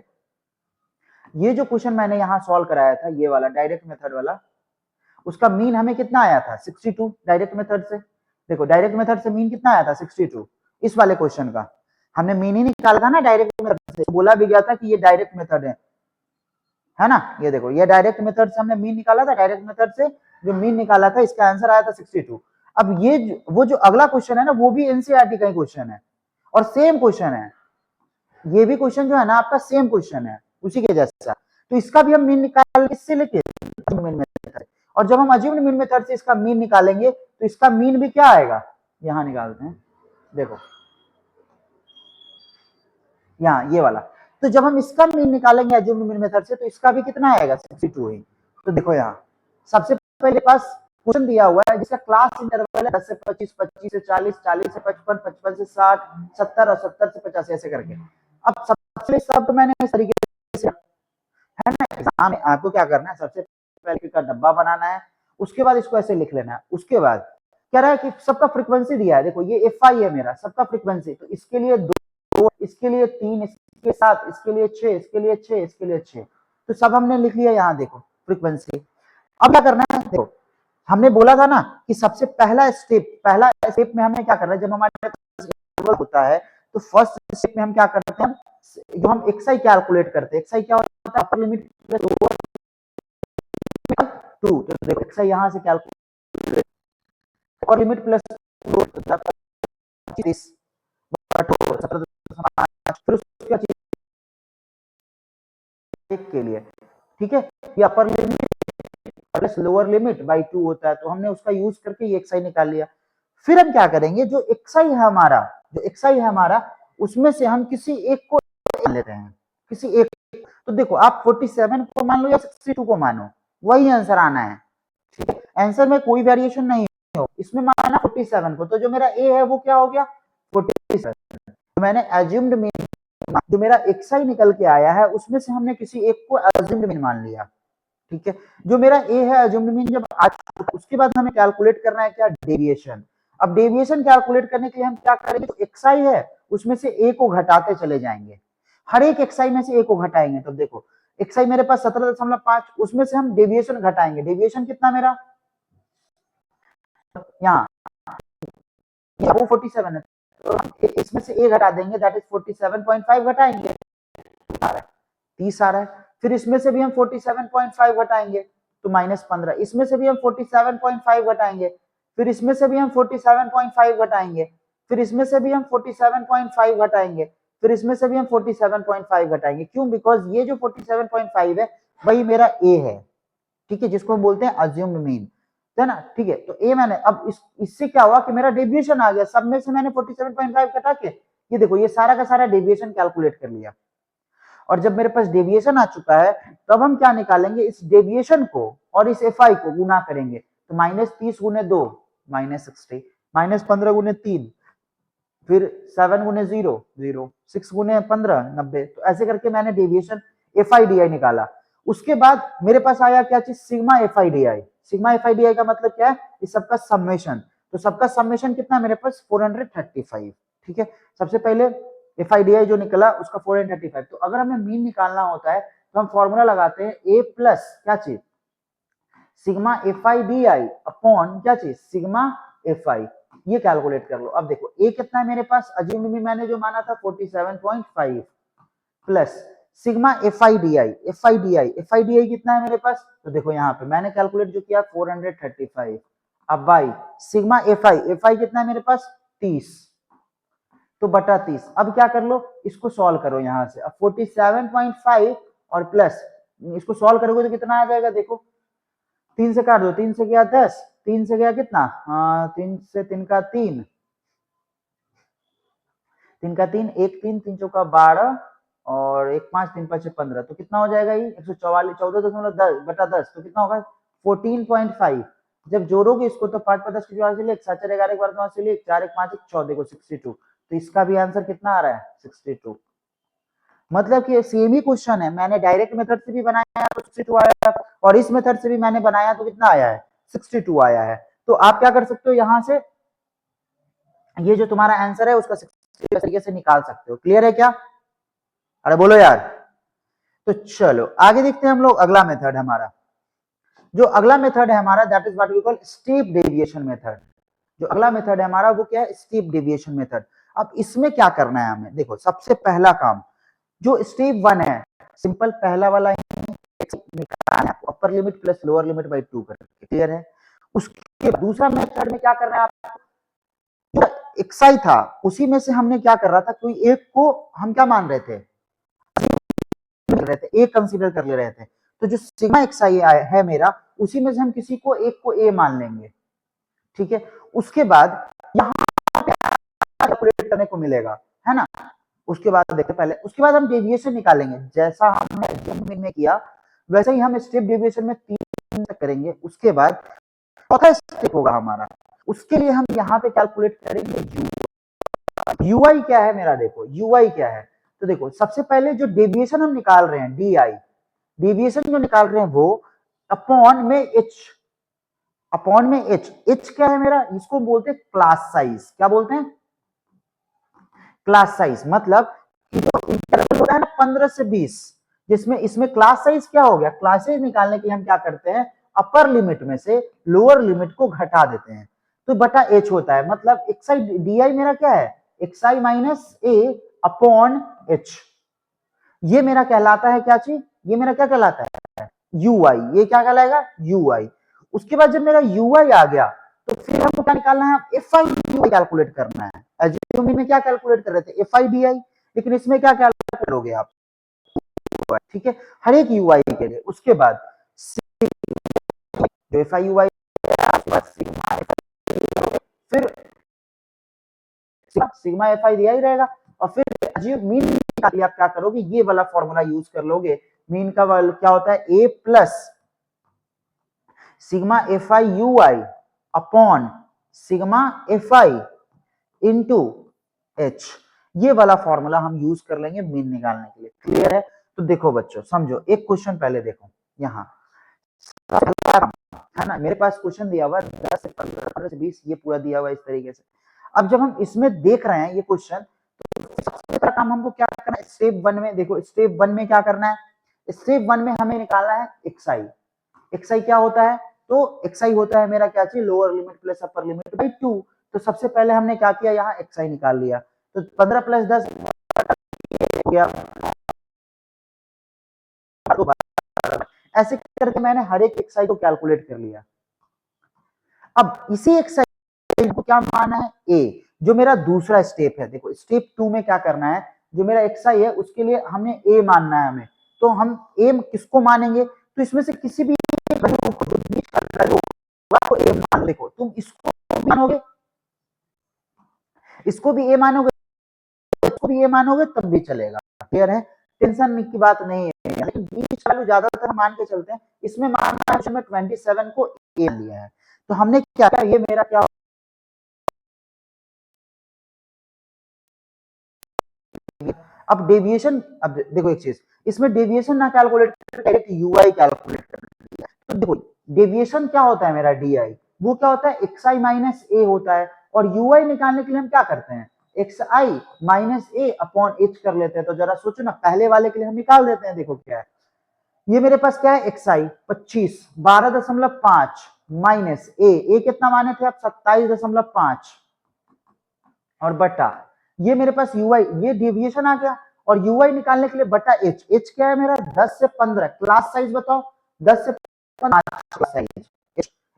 ये जो क्वेश्चन मैंने यहाँ सॉल्व कराया था, ये वाला डायरेक्ट मेथड वाला, उसका मीन हमें कितना आया था 62 डायरेक्ट मेथड से। देखो डायरेक्ट मेथड से मीन कितना आया था 62। इस वाले क्वेश्चन का हमने मीन ही निकाला था ना डायरेक्ट मेथड से, बोला भी गया था कि ये डायरेक्ट मेथड है ना। ये देखो ये डायरेक्ट मेथड से हमने मीन निकाला था, डायरेक्ट मेथड से जो मीन निकाला था इसका आंसर आया था 62। अब ये वो जो अगला क्वेश्चन है ना, वो भी एनसीईआरटी का ही क्वेश्चन है और सेम क्वेश्चन है। ये भी क्वेश्चन जो है ना आपका सेम क्वेश्चन है उसी के जैसा, तो इसका भी हम मीन निकाल इससे लेके मीन मेथड, और जब हम अज्यूम्ड मीन मेथड से इसका मीन निकालेंगे तो इसका मीन भी क्या आएगा, यहां निकालते हैं, देखो यहाँ ये वाला। तो जब हम इसका मीन निकालेंगे अज्यूम्ड मीन मेथड से तो इसका भी कितना आएगा 62 ही। तो देखो यहाँ सबसे पहले पास क्वेश्चन दिया हुआ है जिसका क्लास इंटरवल है 10 से 25, 25 से 40, 40 से 55, 55 से 60, 70 और 70 से 85 ऐसे करके। अब सबसे सब तो मैंने इस तरीके से है ना, एग्जाम में आपको क्या करना है, सबसे पहले का डब्बा बनाना है, उसके बाद इसको ऐसे लिख लेना है। उसके बाद कह रहा है कि सबका फ्रीक्वेंसी दिया है, देखो ये एफ आई है मेरा सबका फ्रीक्वेंसी, तो इसके लिए 2, इसके लिए 3, इसके 7, इसके लिए 6, इसके लिए 6, इसके लिए 6, तो सब हमने लिख लिया यहाँ देखो फ्रीक्वेंसी। अब क्या करना है, देखो हमने बोला था ना कि सबसे पहला स्टेप में हमें क्या करना है, जब हमारे पास होता है तो फर्स्ट स्टेप में हम क्या करते हैं, जो हम एक्सआई कैलकुलेट करते हैं, एक्सआई क्या होता है, अपर लिमिट प्लस लोअर 2, तो देखो एक्सआई यहां से कैलकुलेट, अपर लिमिट प्लस 25 फिर उसके के लिए, ठीक है, ये अपर limit plus lower limit by 2 होता है, तो हमने उसका यूज करके ये एक्सआई निकाल लिया। फिर हम क्या करेंगे, जो एक्सआई है हमारा, जो एक्सआई है हमारा, उसमें से हम किसी एक को लेते हैं, किसी एक, तो देखो आप 47 को मान लो या 62 को मानो, वही आंसर आना है, ठीक है, आंसर में कोई वेरिएशन नहीं हो, इसमें माना 47 को, तो जो मेरा ए है वो क्या हो गया 47, तो मैंने एज्यूम्ड मीन, जो मेरा एक्सआई निकल के आया है उसमें से हमने किसी एक को एज्यूम्ड मीन मान लिया, ठीक है। जो मेरा ए है एज्यूम्ड मीन जब उसके बाद हमें कैलकुलेट करना है क्या, डेविएशन। अब डेविएशन कैलकुलेट करने के लिए हम क्या करेंगे, तो एक्सआई है उसमें से ए को घटाते चले जाएंगे, हर एक एक्सआई में से ए को घटाएंगे। तो देखो एक्सआई मेरे पास 17.5, उसमें से हम डेविएशन घटाएंगे, डेविएशन कितना मेरा यहाँ वो 47 है, तो इसमें से ए घटा देंगे, दैट इज 47.5 घटाएंगे, 30 आ रहा है। फिर इसमें से भी हम 47.5 घटाएंगे तो -15, इसमें से भी हम 47.5 घटाएंगे, फिर इसमें से भी हम 47.5 घटाएंगे, फिर इसमें से भी हम 47.5 घटाएंगे, फिर इसमें से भी हम 47.5 घटाएंगे। क्यों, बिकॉज ये जो 47.5 है वही मेरा ए है, ठीक है, जिसको हम बोलते हैं अज्यूम्ड मीन, है ना, ठीक है। तो ए मैंने अब इससे क्या हुआ कि मेरा डेविएशन आ गया, सब में से मैंने 47.5 घटा के ये देखो ये सारा का सारा डेविएशन कैलकुलेट कर लिया, और जब मेरे पास डेविएशन आ चुका है तब हम क्या निकालेंगे, इस डेविएशन को और इस एफ आई को गुना करेंगे, तो -30 गुने 2 -60, -15 गुने 3 फिर 7 गुने 0 0, 6 गुने 15 90, तो ऐसे करके मैंने डेविएशन एफ आई डी आई निकाला। उसके बाद मेरे पास आया क्या चीज, sigma F I D I. Sigma F I D आई का मतलब क्या है, इस सबका समेशन, तो सबका समेशन कितना मेरे पास 435, ठीक है। सबसे पहले एफ आई डी आई जो निकला उसका 435, तो अगर हमें मीन निकालना होता है तो हम फॉर्मूला लगाते हैं ए प्लस क्या चीज, sigma F I D I upon क्या चीज, सिग्मा एफ आई, ये कैलकुलेट कर लो। अब देखो ए कितना है मेरे पास, अज्यूम्ड में मैंने जो माना था 47.5 plus sigma F I D I, F I D I, F I D आई कितना है मेरे पास, तो देखो यहाँ पे मैंने कैलकुलेट जो किया 435, अब बाई सिग्मा एफ आई कितना है मेरे पास 30, तो बटा 30। अब क्या कर लो, इसको सॉल्व करो यहाँ से, अब 47.5 और प्लस इसको सॉल्व करोगे तो कितना आ जाएगा, देखो 3 से काट दो, 3 से गया 10, 3 से गया कितना, 3 से 3 का 3, 3 का 3, 1 3 3 चौका 12 और 1 5 3 5 15, तो कितना हो जाएगा ये 144, 14.10 बटा 10, तो कितना होगा 14.5। जब जोड़ोगे इसको तो 5 5 10 की जोड़ से ले, 7 4 11 12 12 से ले, 4 1 5 1 14, देखो 62, तो इसका भी आंसर कितना आ रहा है 62। मतलब कि सेम ही क्वेश्चन है, मैंने डायरेक्ट मेथड से भी बनाया तो 62 आया, और इस मेथड से भी मैंने बनाया तो कितना आया है 62 आया है। तो आप क्या कर सकते हो, यहाँ से ये जो तुम्हारा आंसर है उसका तरीके से निकाल सकते हो। क्लियर है क्या? अरे बोलो यार। तो चलो आगे देखते हैं हम लोग अगला मेथड हमारा। जो अगला मेथड है हमारा that is what we call step deviation method. जो अगला मेथड है हमारा वो क्या है? Step deviation method. अब इसमें क्या करना है हमें? देखो सबसे पहला काम जो स्टेप 1 है, सिंपल पहला वाला निकालना है, upper limit plus lower limit by 2 करके। क्लियर है? उसके दूसरा मेथड में क्या करना है आपको? जो एक्साई था उसी में से हमने क्या कर रहा था, कोई एक को हम क्या मान रहे थे, ए कंसीडर कर ले रहे थे। तो जो सिग्मा एक्साई है मेरा, उसी में से हम किसी को एक को ए मान लेंगे। ठीक है? उसके बाद यहाँ कैलकुलेट करने को मिलेगा, है ना? उसके बाद देखते पहले, उसके बाद हम डेविएशन निकालेंगे जैसा हमने में किया वैसे ही हम स्टेप डेविएशन में 3 तक करेंगे। उसके बाद चौथा स्टेप होगा हमारा, उसके लिए हम यहाँ पे कैलकुलेट करेंगे यूआई क्या है मेरा। देखो यूआई क्या है, तो देखो सबसे पहले जो डेविएशन हम निकाल रहे हैं डी आई, डेविएशन जो निकाल रहे हैं वो अपॉन में एच, अपॉन में एच। एच क्या है मेरा? इसको बोलते हैं क्लास साइज। क्या बोलते हैं? Class size. मतलब जो इंटरवल होता है ना 15 से 20, जिसमें इसमें क्लास साइज क्या हो गया? क्लास साइज निकालने के लिए हम क्या करते हैं, अपर लिमिट में से लोअर लिमिट को घटा देते हैं, तो बटा एच होता है। मतलब एक्साई डी आई मेरा क्या है? एक्साई माइनस ए अपॉन एच। ये मेरा कहलाता है क्या चीज? ये मेरा क्या कहलाता है? यू आई। ये क्या कहलाएगा? यू आई। उसके बाद जब मेरा यू आई आ गया तो फिर हमको क्या निकालना है? F I D I calculate करना है। एज्यूमिंग में क्या कैलकुलेट कर रहे थे? एफ आई डी आई, लेकिन इसमें क्या कैलकुलेट करोगे आप? ठीक है, हर एक यू आई के लिए। उसके बाद जो एफ आई यू आई, फिर सिग्मा एफ आई डी आई रहेगा, और फिर मीन निकालिए। आप क्या करोगे? ये वाला फॉर्मूला यूज कर लोगे। मीन का वाल क्या होता है? A plus sigma F I U I upon sigma F I into H. ये वाला फॉर्मूला हम यूज कर लेंगे मीन निकालने के लिए। क्लियर है? तो देखो बच्चों समझो, एक क्वेश्चन पहले देखो यहाँ, है ना? मेरे पास क्वेश्चन दिया हुआ है 10 से 15, 15 से 20, ये पूरा दिया हुआ है इस तरीके से। अब जब हम इसमें देख रहे हैं ये क्वेश्चन, तो सबसे पहला काम हमको क्या करना है? स्टेप 1 में देखो, स्टेप 1 में क्या करना है? स्टेप 1 में हमें निकालना है एक्साई। एक्साई क्या होता है? तो एक्साई होता है मेरा क्या चीज? Lower limit plus upper limit by 2। तो सबसे पहले हमने क्या किया? यहाँ एक्साई निकाल लिया। तो 15 प्लस 10 हो गया। ऐसे करके मैंने हर एक एक्साई को कैलकुलेट कर लिया। अब इसी एक्साई को क्या माना है? ए, जो मेरा दूसरा स्टेप है। देखो स्टेप 2 में क्या करना है? जो मेरा एक्साई है उसके लिए हमने ए मानना है हमें। तो हम ए किसको मानेंगे? तो इसमें से किसी भी वैल्यू को जो बीच का वैल्यू को ए मान। देखो तुम इसको भी मानोगे, इसको भी ए मानोगे, इसको भी ए मानोगे तब भी चलेगा। क्लियर है? टेंशन की बात नहीं है, लेकिन बीच वैल्यू ज्यादातर मान के चलते हैं। इसमें मानना है 27 को ए लिया है। तो हमने क्या किया? ये मेरा क्या, अब डेविएशन, अब देखो एक चीज, इसमें डेविएशन ना कैलकुलेट करके यूआई कैलकुलेट करना। तो देखो डेविएशन क्या होता है मेरा? D I. वो क्या होता है? एक्स आई माइनस ए होता है। और यूआई निकालने के लिए हम क्या करते हैं? एक्स आई माइनस ए अपॉन एच कर लेते हैं। तो जरा सोचो ना, पहले वाले के लिए हम निकाल देते हैं। देखो क्या है, ये मेरे पास क्या है? एक्स आई 25 12.5 माइनस ए कितना माने थे आप? 27.5 और बटा ये मेरे पास यूआई, ये डेविएशन आ गया। और यूआई निकालने के लिए बटा एच। एच क्या है मेरा? 10 से 15। क्लास साइज बताओ, 10 से 15 क्लास साइज।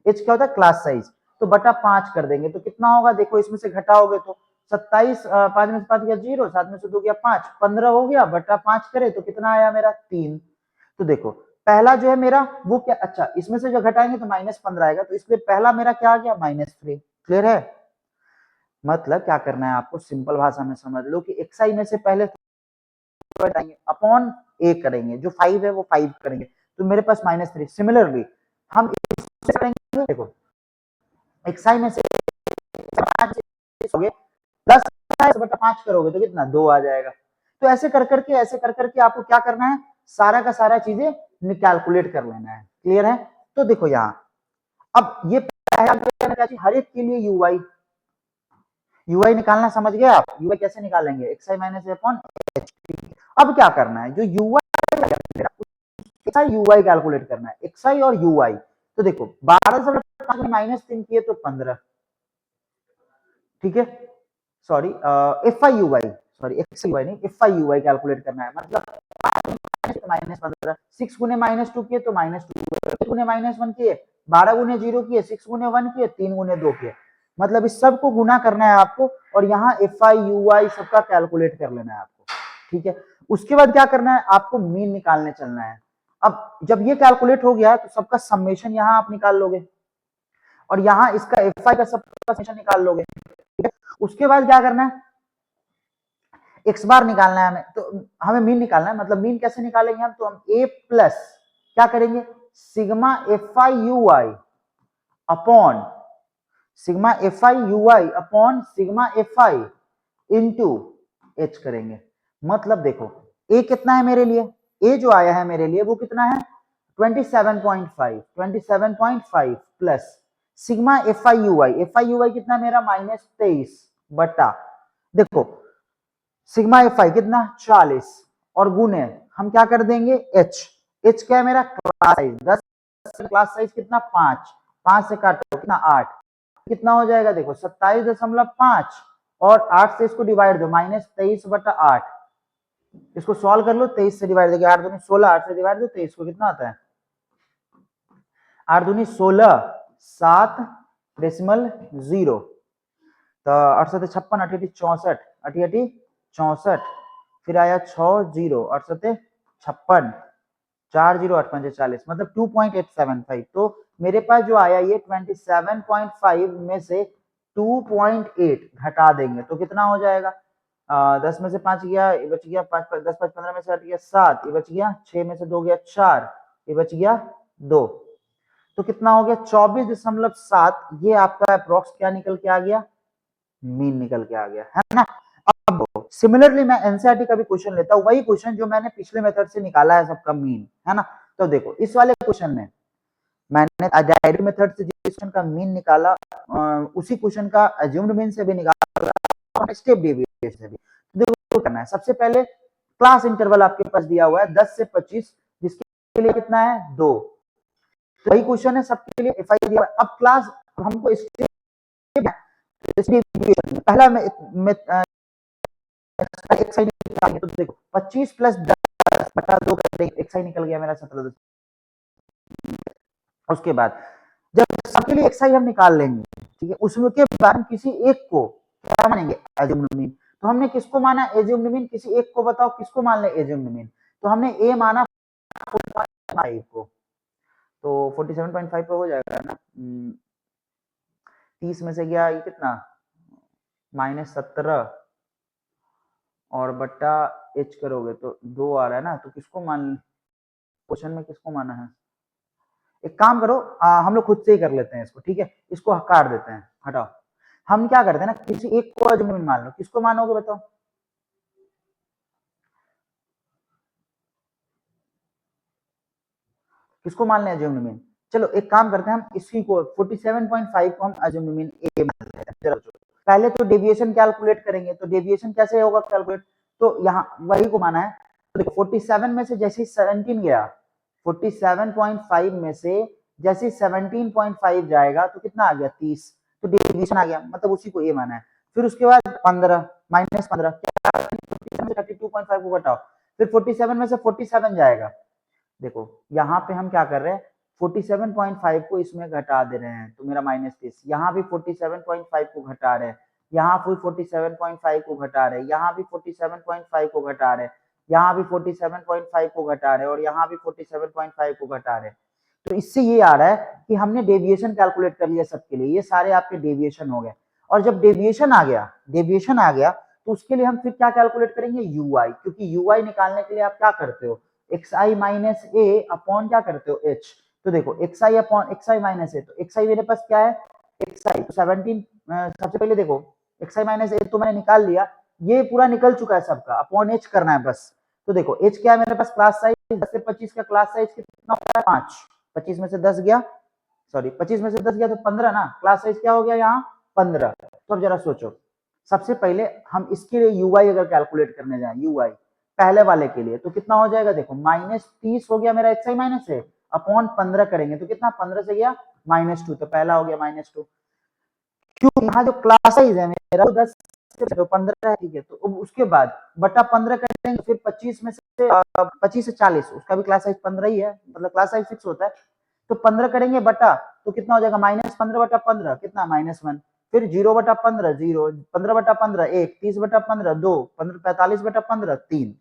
एच क्या होता है? Class size. तो बटा 5 कर देंगे तो कितना होगा? देखो इसमें से घटाओगे तो 27, 5 में से 5 गया 0, 7 में से 2 गया 5, 15 हो गया। बटा 5 करे तो कितना आया मेरा? 3। तो देखो पहला जो है मेरा वो क्या, अच्छा इसमें से जो घटाएंगे तो -15 आएगा, तो इसलिए पहला मेरा क्या आ गया? -3। क्लियर है? मतलब क्या करना है आपको? सिंपल भाषा में समझ लो कि एक्साई में से पहले अपॉन ए करेंगे, जो 5 है वो 5 करेंगे, तो मेरे पास -3। सिमिलरली हम इससे करेंगे। देखो एक्साई में से 10/5 करोगे तो कितना? 2 आ जाएगा। तो ऐसे कर करके, ऐसे कर करके आपको क्या करना है? सारा का सारा चीजें कैलकुलेट कर लेना है। क्लियर है? तो देखो यहाँ, अब ये हर एक के लिए यूआई, यूआई निकालना समझ गए आप? यूआई कैसे निकालेंगे? एक्स आई माइनस ए अपॉन एच। अब क्या करना है, जो यूआई एक्स आई यूआई कैलकुलेट करना है, एक्स आई और यूआई। तो देखो 12 से माइनस 3 किए तो 15, ठीक है। Sorry F I UI, sorry x UI नहीं, एफ आई यूआई कैलकुलेट करना है। मतलब माइनस 15, 6 गुने माइनस 2 किए तो माइनस 2 गुने माइनस 1 किए, 12 गुने 0 किए, 6 गुने 1 किए, 3 गुने 2 किए। मतलब इस सब को गुना करना है आपको और यहाँ एफ आई यू आई सबका कैलकुलेट कर लेना है आपको, ठीक है। उसके बाद क्या करना है, आपको मीन निकालने चलना है। अब जब ये कैलकुलेट हो गया तो सबका समेशन यहाँ आप निकाल लोगे और यहाँ इसका एफ आई का सबका समेशन निकाल लोगे, ठीक है। उसके बाद क्या करना है, एक्स बार निकालना है हमें, तो हमें मीन निकालना है। मतलब मीन कैसे निकालेंगे हम, तो हम ए प्लस क्या करेंगे, sigma F I U I upon sigma F I U I upon sigma F I into H करेंगे। मतलब देखो ए कितना है मेरे लिए, ए जो आया है मेरे लिए वो कितना है 27.5 plus sigma F I U I कितना मेरा -23 बटा, देखो सिग्मा एफ आई कितना 40 और गुने हम क्या कर देंगे एच, एच क्या है मेरा क्लास साइज 10, क्लास साइज कितना 5, 5 से काटो कितना 8, कितना हो जाएगा देखो 27.5 और 8 से इसको डिवाइड दो -23 बटा 8, इसको सॉल्व कर लो, 23 से डिवाइड दो 8 दूनी 16, 8 से डिवाइड दो 23 को कितना आता है 8 दूनी 16 7.0, तो 68 56 88 64 88 64, फिर आया 6 0 68 56 4 0 8 5 40, मतलब 2.875। तो मेरे पास जो आया ये 27.5 में से 2.8 घटा देंगे तो कितना हो जाएगा, 10 में से 5 गया, ये बच गया 5 10 5 15 में से हट गया 7, ये बच गया 6 में से 2 गया 4, ये बच गया 2, तो कितना हो गया 24.7। ये आपका अप्रोक्स क्या निकल के आ गया, मीन निकल के आ गया, है ना। अब सिमिलरली मैं एनसीईआरटी का भी क्वेश्चन लेता हूं, वही क्वेश्चन जो मैंने पिछले मेथड से निकाला है सबका मीन, है ना। तो देखो इस वाले क्वेश्चन में मैंने डायरेक्ट मेथड से क्वेश्चन का मीन निकाला, उसी क्वेश्चन का अज्यूम्ड मीन से भी निकाला, स्टेप डेविएशन से भी। देखो करना है, सबसे पहले क्लास इंटरवल आपके पास दिया हुआ है 10 से 25, जिसके लिए कितना है 2, तो वही क्वेश्चन है सबके लिए एफ आई दिया हुआ है। अब क्लास हमको पहला में एक्स आई निकाल, तो देखो 25 प्लस 10 बटा 2 कर देंगे, एक्स आई निकल गया मेरा 17। उसके बाद जब सबके लिए एक्स आई हम निकाल लेंगे, ठीक है, उसमें के बाद हम किसी एक को क्या मानेंगे एज्यूम्ड मीन। तो हमने किसको माना एज्यूम्ड मीन, किसी एक को बताओ किसको मान ले एज्यूम्ड मीन, तो हमने ए माना 5 को, तो 47.5 पे हो जाएगा ना, 30 में से गया ये कितना -17 और बट्टा एच करोगे तो 2 आ रहा है ना, तो किसको मान, क्वेश्चन में किसको माना है, एक काम करो हम लोग खुद से ही कर लेते हैं इसको, ठीक है, इसको काट देते हैं, हटाओ। हम क्या करते हैं ना, किसी एक को एज्यूम्ड मान लो, किसको मानोगे बताओ, किसको मान लें एज्यूम्ड मीन। चलो एक काम करते हैं, हम इसी को 47.5 को हम एज्यूम्ड मीन ए मान लेते हैं। चलो पहले तो डेविएशन कैलकुलेट करेंगे, तो डेविएशन कैसे होगा कैलकुलेट, तो यहाँ वही को माना है। तो देखो 47 में से जैसे 17 गया, 47.5 में से जैसे 17.5 जाएगा तो कितना आ गया 30, तो डेविएशन आ गया, मतलब उसी को ए माना है। फिर उसके बाद 15 -15 32.5 को घटाओ, फिर 47 में से 47 जाएगा, देखो यहाँ पे हम क्या कर रहे हैं 47.5 को इसमें घटा दे रहे हैं, तो मेरा -30, यहाँ भी 47.5 को घटा रहे हैं, यहाँ भी 47.5 को घटा रहे हैं, यहाँ भी 47.5 को घटा रहे हैं, यहाँ भी 47.5 को घटा रहे हैं और यहाँ भी 47.5 को घटा रहे हैं। तो इससे ये आ रहा है कि हमने डेविएशन कैलकुलेट कर लिया सबके लिए, ये सारे आपके डेविएशन हो गए। और जब डेविएशन आ गया तो उसके लिए हम फिर क्या कैलकुलेट करेंगे यूआई, क्योंकि यूआई निकालने के लिए आप क्या करते हो एक्स आई माइनस ए अपॉन क्या करते हो एच। तो देखो एक्स आई अपॉन एक्स आई माइनस ए, तो एक्स आई मेरे पास क्या है एक्स आई तो 17, सबसे पहले देखो एक्स आई माइनस ए तो मैंने निकाल लिया, ये पूरा निकल चुका है सबका, अपॉन एच करना है बस। तो देखो एच क्या है मेरे पास क्लास साइज 10 से 25 का क्लास साइज कितना होता है 5, 25 में से 10 गया, सॉरी 25 में से 10 गया तो 15 ना, क्लास साइज क्या हो गया यहाँ 15। तो अब जरा सोचो सबसे पहले हम इसके लिए यूआई अगर कैलकुलेट करने जाए, यूआई पहले वाले के लिए तो कितना हो जाएगा, देखो -30 हो गया मेरा एक्स आई माइनस है, अपॉन 15 करेंगे तो कितना 15 से गया -2, तो पहला हो गया -2। क्यों, यहाँ जो क्लास साइज है मेरा 10 तो 15 है, ठीक है। तो उसके बाद बटा 15 करेंगे, फिर 25 में से 25 से 40, उसका भी क्लास साइज 15 ही है, मतलब क्लास साइज फिक्स होता है। तो 15 करेंगे बटा, तो कितना हो जाएगा -15 बटा 15 कितना -1, फिर 0 बटा 15 0, 15 बटा 15 1, 30 बटा 15 2, 45 बटा 15 3।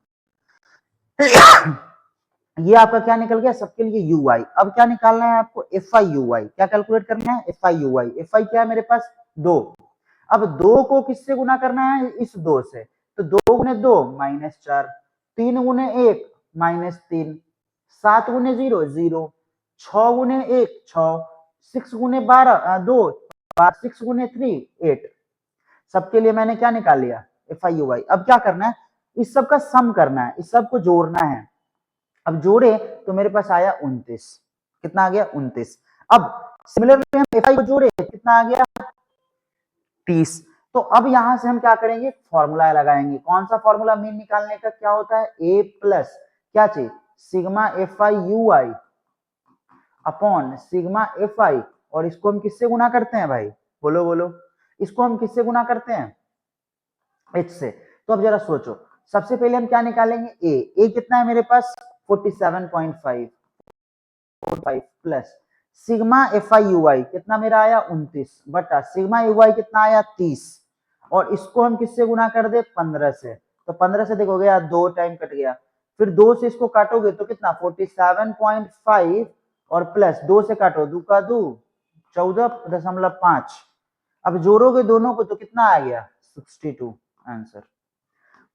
ये आपका क्या निकल गया सबके लिए यू आई। अब क्या निकालना है आपको, एफ आई यू आई, क्या कैलकुलेट करना है, F I U I. F I क्या है मेरे पास 2। अब 2 को किससे गुना करना है, इस 2 से, तो 2 गुने 2 -4, 3 गुने 1 -3, 7 गुने 0 0, 6 गुने 1 6, 6 गुने 12 2, 6 गुने 3 8। सबके लिए मैंने क्या निकाल लिया, एफ आई यू आई। अब क्या करना है, इस सब का सम करना है, इस सब को जोड़ना है। अब जोड़े तो मेरे पास आया 29, कितना आ गया 29। अब सिमिलरली हम एफ आई को जोड़े, कितना आ गया 30। तो अब यहां से हम क्या करेंगे, फॉर्मूला लगाएंगे। कौन सा फॉर्मूला मीन निकालने का, क्या होता है, ए प्लस क्या चाहिए, sigma F I U I upon sigma F आई, और इसको हम किससे गुना करते हैं भाई, बोलो बोलो, इसको हम किससे गुना करते हैं, एच से। तो अब जरा सोचो, सबसे पहले हम क्या निकालेंगे, ए कितना है मेरे पास 47.5 plus sigma F I U I कितना मेरा आया 29 बटा सिग्मा यू आई कितना आया 30, और इसको हम किससे गुना कर दे 15 से। तो 15 से देखोगे यार 2 टाइम कट गया, फिर 2 से इसको काटोगे तो कितना 47.5, और प्लस 2 से काटो 2 का 2 14.5। अब जोड़ोगे दोनों को तो कितना आ गया 62 आंसर।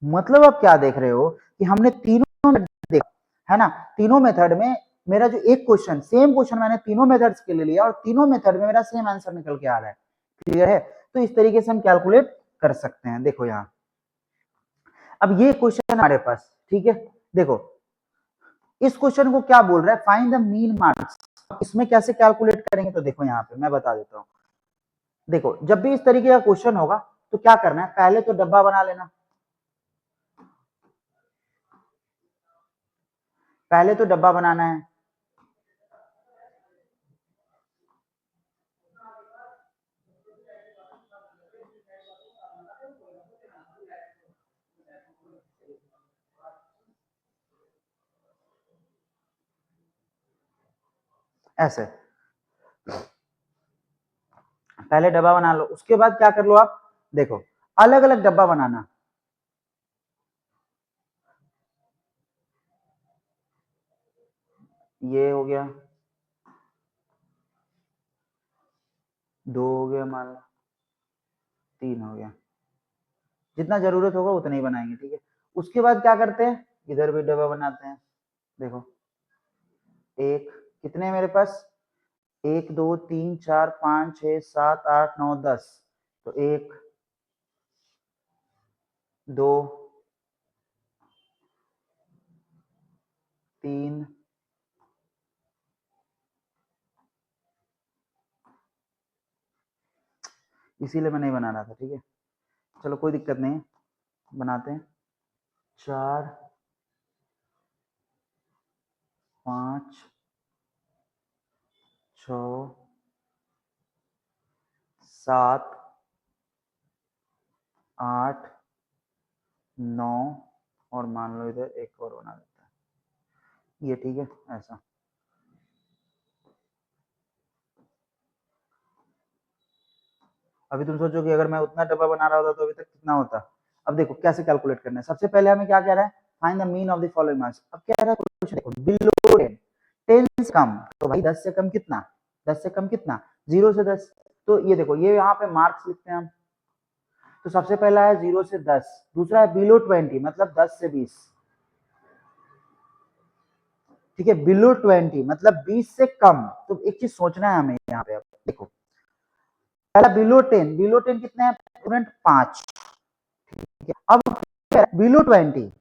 मतलब आप क्या देख रहे हो कि हमने तीनों देखा है ना, तीनों मेथड में मेरा जो एक क्वेश्चन, सेम क्वेश्चन मैंने तीनों मेथड्स के लिए लिया और तीनों मेथड में मेरा सेम आंसर निकल के आ रहा है। क्लियर है, तो इस तरीके से हम कैलकुलेट कर सकते हैं। देखो यहाँ अब ये क्वेश्चन हमारे पास, ठीक है, देखो इस क्वेश्चन को क्या बोल रहा है, फाइंड द मीन मार्क्स। इसमें कैसे कैलकुलेट करेंगे, तो देखो यहाँ पे मैं बता देता हूँ। देखो जब भी इस तरीके का क्वेश्चन होगा तो क्या करना है, पहले तो डब्बा बना लेना, पहले तो डब्बा बनाना है। ऐसे पहले डब्बा बना लो, उसके बाद क्या कर लो आप, देखो अलग अलग डब्बा बनाना। ये हो गया, 2 हो गया, मान लो 3 हो गया, जितना जरूरत होगा उतना ही बनाएंगे, ठीक है। उसके बाद क्या करते हैं, इधर भी डब्बा बनाते हैं। देखो एक कितने मेरे पास, 1 2 3 4 5 6 7 8 9 10, तो 1 2 3 इसीलिए मैं नहीं बना रहा था, ठीक है, चलो कोई दिक्कत नहीं, बनाते हैं। 4 5 6 7 8 9, और मान लो इधर एक और बना देता है, ये ठीक है ऐसा। अभी तुम सोचो कि अगर मैं उतना डब्बा बना रहा होता तो अभी तक कितना होता। अब देखो कैसे कैलकुलेट करना है, सबसे पहले हमें क्या कह रहा है, find the mean of the following marks. अब कह रहा है कुछ देखो, बिलो 10, 10 से कम, तो भाई 10 से कम कितना, 10 से कम कितना 0 से 10, तो ये देखो ये यहाँ पे मार्क्स लिखते हैं हम। तो सबसे पहला है 0 से 10, दूसरा है बिलो 20 मतलब 10 से 20, ठीक है, बिलो 20 मतलब 20 से कम। तो एक चीज सोचना है हमें यहाँ पे, देखो पहला बिलो 10, बिलो 10 कितना है स्टूडेंट 5, ठीक है। अब बिलो 20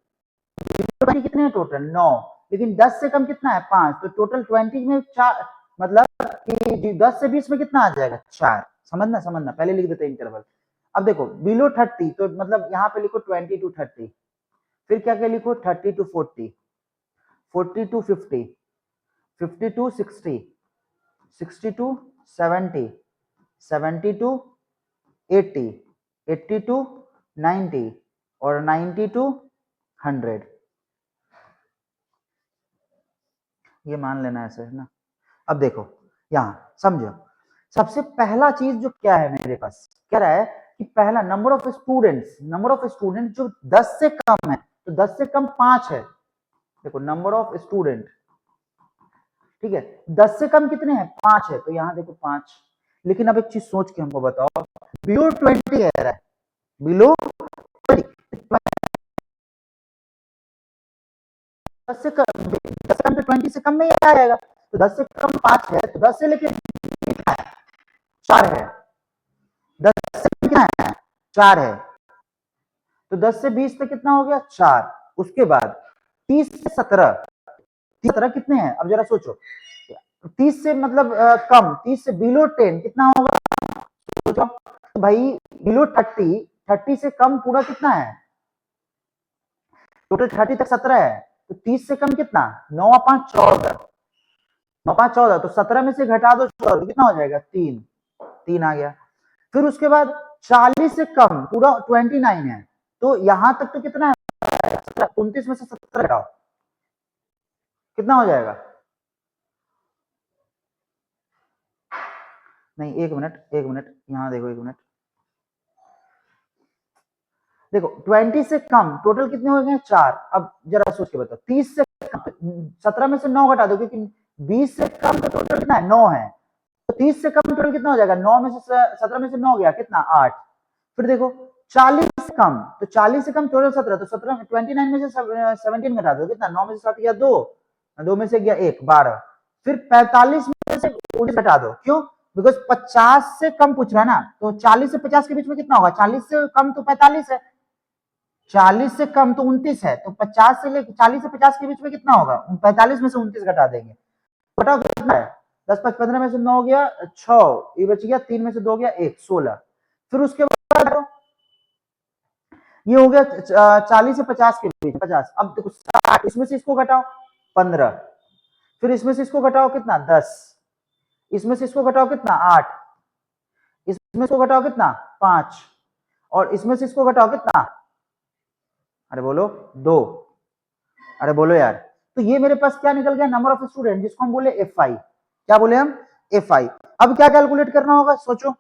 कितने हैं टोटल 9, लेकिन 10 से कम कितना है 5, तो टोटल 20 में 4, मतलब कि 10 से 20 में कितना आ जाएगा 4, समझना समझना, पहले लिख देते हैं इंटरवल। अब देखो बिलो 30 तो मतलब यहाँ पे लिखो 20 to 30, फिर क्या क्या लिखो 30 to 40, 40 to 50, 50 to 60, 60 to 70, 70 to 80, 80 to 90 और 90 to 100। ये मान लेना ऐसे है ना। अब देखो यहाँ समझो, सबसे पहला चीज जो क्या है मेरे पास, क्या रहा है कि पहला number of students, number of student जो 10 से कम है, तो 10 से कम 5 है। देखो नंबर ऑफ स्टूडेंट, ठीक है, 10 से कम कितने हैं, 5 है, तो यहाँ देखो 5। लेकिन अब एक चीज सोच के हमको बताओ, बिलो 20 कह रहा है, बिलो 20, 10 से कम, 10 से कम तो 20 से कम में ही आएगा, तो 10 से कम 5 है, तो 10 से लेके 4 है, 10 से कितना है 4 है, तो 10 से 20 तक कितना हो गया 4। उसके बाद 30 से 17, 17 कितने हैं, अब जरा सोचो, 30 से मतलब कम, 30 से बिलो 10 कितना होगा, सोचो तो भाई बिलो 30, 30 से कम पूरा कितना है, टोटल 30 तक 17 है, तो 30 से कम कितना, 9 और 5 14, 9 5 14, तो 17 में से घटा दो 14, तो कितना हो जाएगा 3, 3 आ गया। फिर उसके बाद 40 से कम पूरा 29 है, तो यहां तक तो कितना है 29 में से 17 घटाओ, कितना हो जाएगा, नहीं एक मिनट, एक मिनट यहां देखो, एक मिनट देखो, 20 से कम टोटल कितने हो गए 4। अब जरा सोच के बताओ, 30 से कम, 17 में से 9 घटा दो, क्योंकि 20 से कम तो टोटल कितना है 9 है, तो 30 से कम टोटल कितना हो जाएगा, 9 में से 17 में से 9 गया कितना 8। फिर देखो 40 से कम, तो 40 से कम टोटल 17, तो 17 29 में से 17 घटा दो, कितना 9 में से 7 गया 2, 2 में से गया 1 12। फिर 45 में से 19 घटा दो, क्यों, बिकॉज 50 से कम पूछ रहा है ना, तो 40 से 50 के बीच में कितना होगा, 40 से कम तो 45 है, 40 से कम तो 29 है, तो 50 से लेकर 40 से 50 के बीच में कितना होगा, 45 में से 29 घटा देंगे, घटाओ कितना है 10 5 15 में से 9 गया 6, ये बच गया 3 में से 2 गया 1 16। फिर उसके बाद ये हो गया 40 से 50 के बीच 50। अब देखो 60, इसमें से इसको घटाओ 15, फिर इसमें से इसको घटाओ कितना 10, इसमें से इसको घटाओ कितना 8, इसमें से इसको घटाओ कितना 5, और इसमें से इसको घटाओ कितना, अरे बोलो 2, अरे बोलो यार, तो ये मेरे पास क्या निकल गया, नंबर ऑफ स्टूडेंट, जिसको हम बोले एफ आई, क्या बोले हम एफ आई। अब क्या कैलकुलेट करना होगा, सोचो,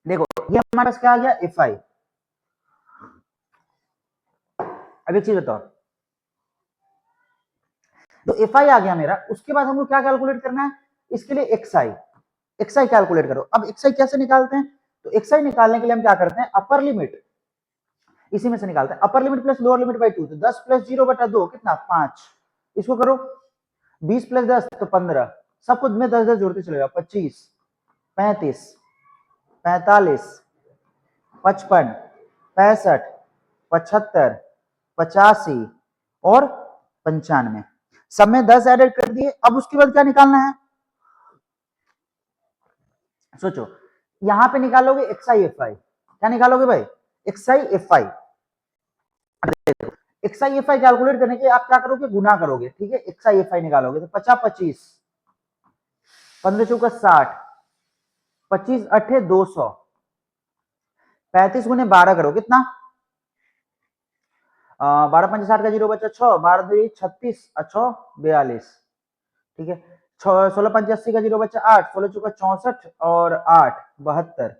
देखो ये हमारे पास क्या आ गया एफ आई। अब एक चीज बताओ, तो एफ आई आ गया मेरा, उसके बाद हमको क्या कैलकुलेट करना है, इसके लिए x I, x I calculate करो। अब एक्स आई कैसे निकालते हैं, तो एक्स आई निकालने के लिए हम क्या करते हैं, अपर लिमिट इसी में से निकालते हैं, अपर limit plus lower limit by 2, तो 10 प्लस 0 बटा 2 कितना 5, इसको करो 20 प्लस 10 तो 15, सब कुछ में 10 10 जोड़ते चलेगा, 25 35 45 55 65 75 85 और 95, सब में 10 एडेड कर दिए। अब उसके बाद क्या निकालना है, सोचो, यहां पे निकालोगे एक्स आई एफ आई, क्या निकालोगे भाई x I F I, x I F I calculate करने के आप क्या करोगे, गुना करोगे, ठीक है, एक्स आई एफ आई निकालोगे तो 50 25 15 चौका 60 25 अठे 200 35 गुने 12 करो कितना 12 5 60 का 0 बचा 6 12 2 36 6 42, ठीक है, 16 5 80 का 0 बचा 8 16 चौका 64 और 8 72,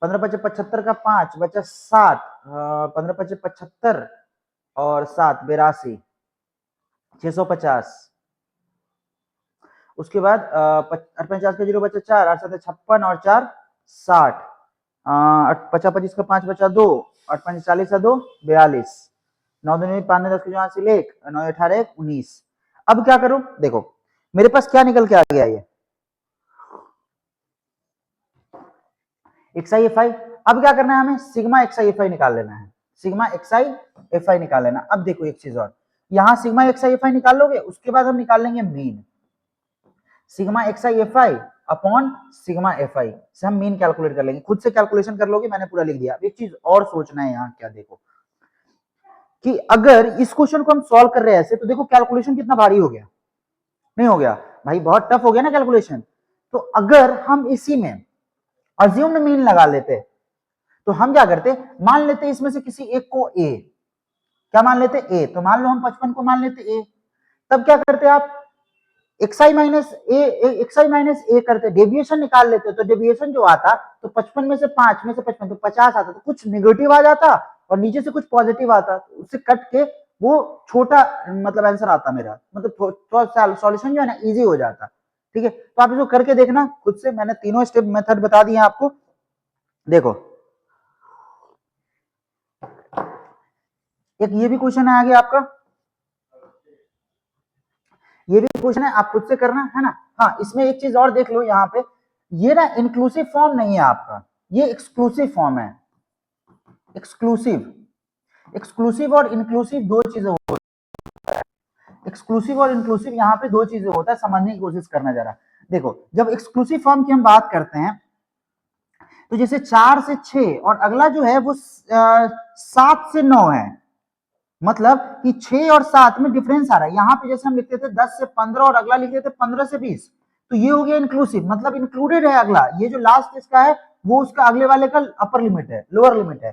15 5 75 का 5 बचा 7, 15 5 75 और 7 82 650। उसके बाद 50 का 0 बचा 4 8 7 56 और 4 60, 50 25 का 5 बचा 2 8 5 40 का 2 42, 9 2 5 10 के 8 1 9 18 1 19। अब क्या करूं, देखो मेरे पास क्या निकल के आ गया, ये एक्स आई एफ आई। अब क्या करना है हमें, sigma x I F I निकाल लेना है, sigma x I F I निकाल लेना। अब देखो एक चीज और, यहां sigma x I F I निकाल लोगे, उसके बाद हम निकाल लेंगे mean, sigma x I F I upon sigma F आई से हम मीन कैलकुलेट कर लेंगे। खुद से कैलकुलेशन कर लोगे, मैंने पूरा लिख दिया। एक चीज और सोचना है यहाँ, क्या देखो कि अगर इस क्वेश्चन को हम सॉल्व कर रहे हैं ऐसे, तो देखो कैलकुलेशन कितना भारी हो गया, नहीं हो गया भाई, बहुत टफ हो गया ना कैलकुलेशन। तो अगर हम इसी में अज्यूम्ड मीन लगा लेते, तो हम क्या करते, मान लेते इसमें से किसी एक को ए, क्या मान लेते ए, तो मान लो हम 55 को मान लेते ए, तब क्या करते आप xi माइनस ए करते, डेविएशन निकाल लेते, तो डेविएशन जो आता तो 55 में से 5 में से 55 तो 50 आता, तो कुछ नेगेटिव आ जाता और नीचे से कुछ पॉजिटिव आता, तो उससे कट के वो छोटा मतलब आंसर आता मेरा, मतलब थोड़ा सॉल्यूशन जो है ना इजी हो जाता। ठीक है, तो आप इसको करके देखना खुद से, मैंने तीनों स्टेप मेथड बता दिए आपको। देखो एक ये भी क्वेश्चन है आगे आपका, ये भी क्वेश्चन है, आप खुद से करना है ना। हाँ, इसमें एक चीज और देख लो यहाँ पे, ये ना इंक्लूसिव फॉर्म नहीं है आपका, ये एक्सक्लूसिव फॉर्म है। एक्सक्लूसिव और इंक्लूसिव दो चीजें होती है, एक्सक्लूसिव और इंक्लूसिव यहाँ पे दो चीजें होता है, समझने की कोशिश करना जरा। देखो जब एक्सक्लूसिव फॉर्म की हम बात करते हैं, तो जैसे 4 से 6 और अगला जो है वो 7 से 9 है, मतलब कि 6 और 7 में डिफरेंस आ रहा है। यहाँ पे जैसे हम लिखते थे 10 से 15 और अगला लिखते थे 15 से 20, तो ये हो गया इंक्लूसिव, मतलब इंक्लूडेड है अगला, ये जो लास्ट इसका है वो उसका अगले वाले का अपर लिमिट है, लोअर लिमिट है,